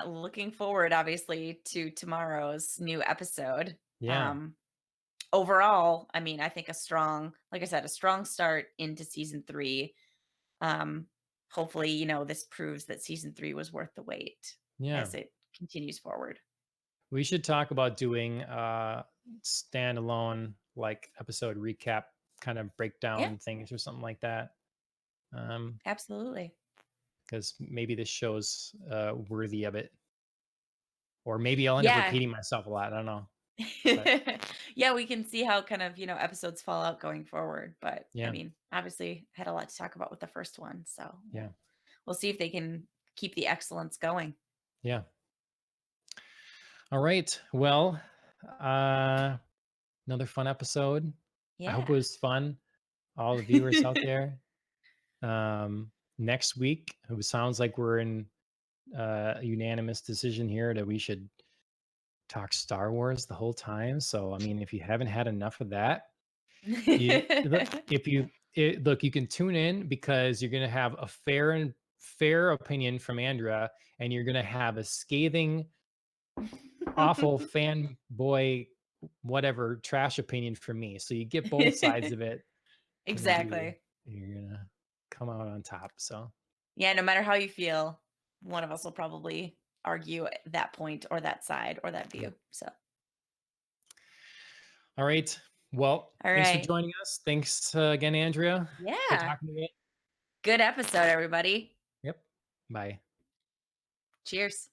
looking forward, obviously, to tomorrow's new episode. Yeah, Um, Overall, I mean, I think like I said, a strong start into season 3. Um, Hopefully, this proves that season 3 was worth the wait yeah. as it continues forward. We should talk about doing standalone like episode recap kind of Yeah, breakdown things or something like that. absolutely. Because maybe this show's worthy of it. Or maybe I'll end up Yeah. repeating myself a lot. I don't know. But Yeah, we can see how kind of, episodes fall out going forward, but, I yeah, mean, obviously, had a lot to talk about with the first one, so yeah, we'll see if they can keep the excellence going. yeah. All right. Well, uh another fun episode. I hope it Yeah. was fun. All the viewers out there. Next week, it sounds like we're in a unanimous decision here that we should talk Star Wars the whole time. So, I mean, if you haven't had enough of that, you look, look, you can tune in because you're going to have a fair opinion from Andrea, and you're going to have a scathing, awful fanboy, whatever trash opinion from me. So you get both sides of it, and Exactly. you're gonna. come out on top. So, Yeah, no matter how you feel, one of us will probably argue that point or that side or that yeah. view. So, All right. Well, all thanks for right. joining us. Thanks again, Andrea. Good Yeah. talking to you. Good episode, everybody. Yep. Bye. Cheers.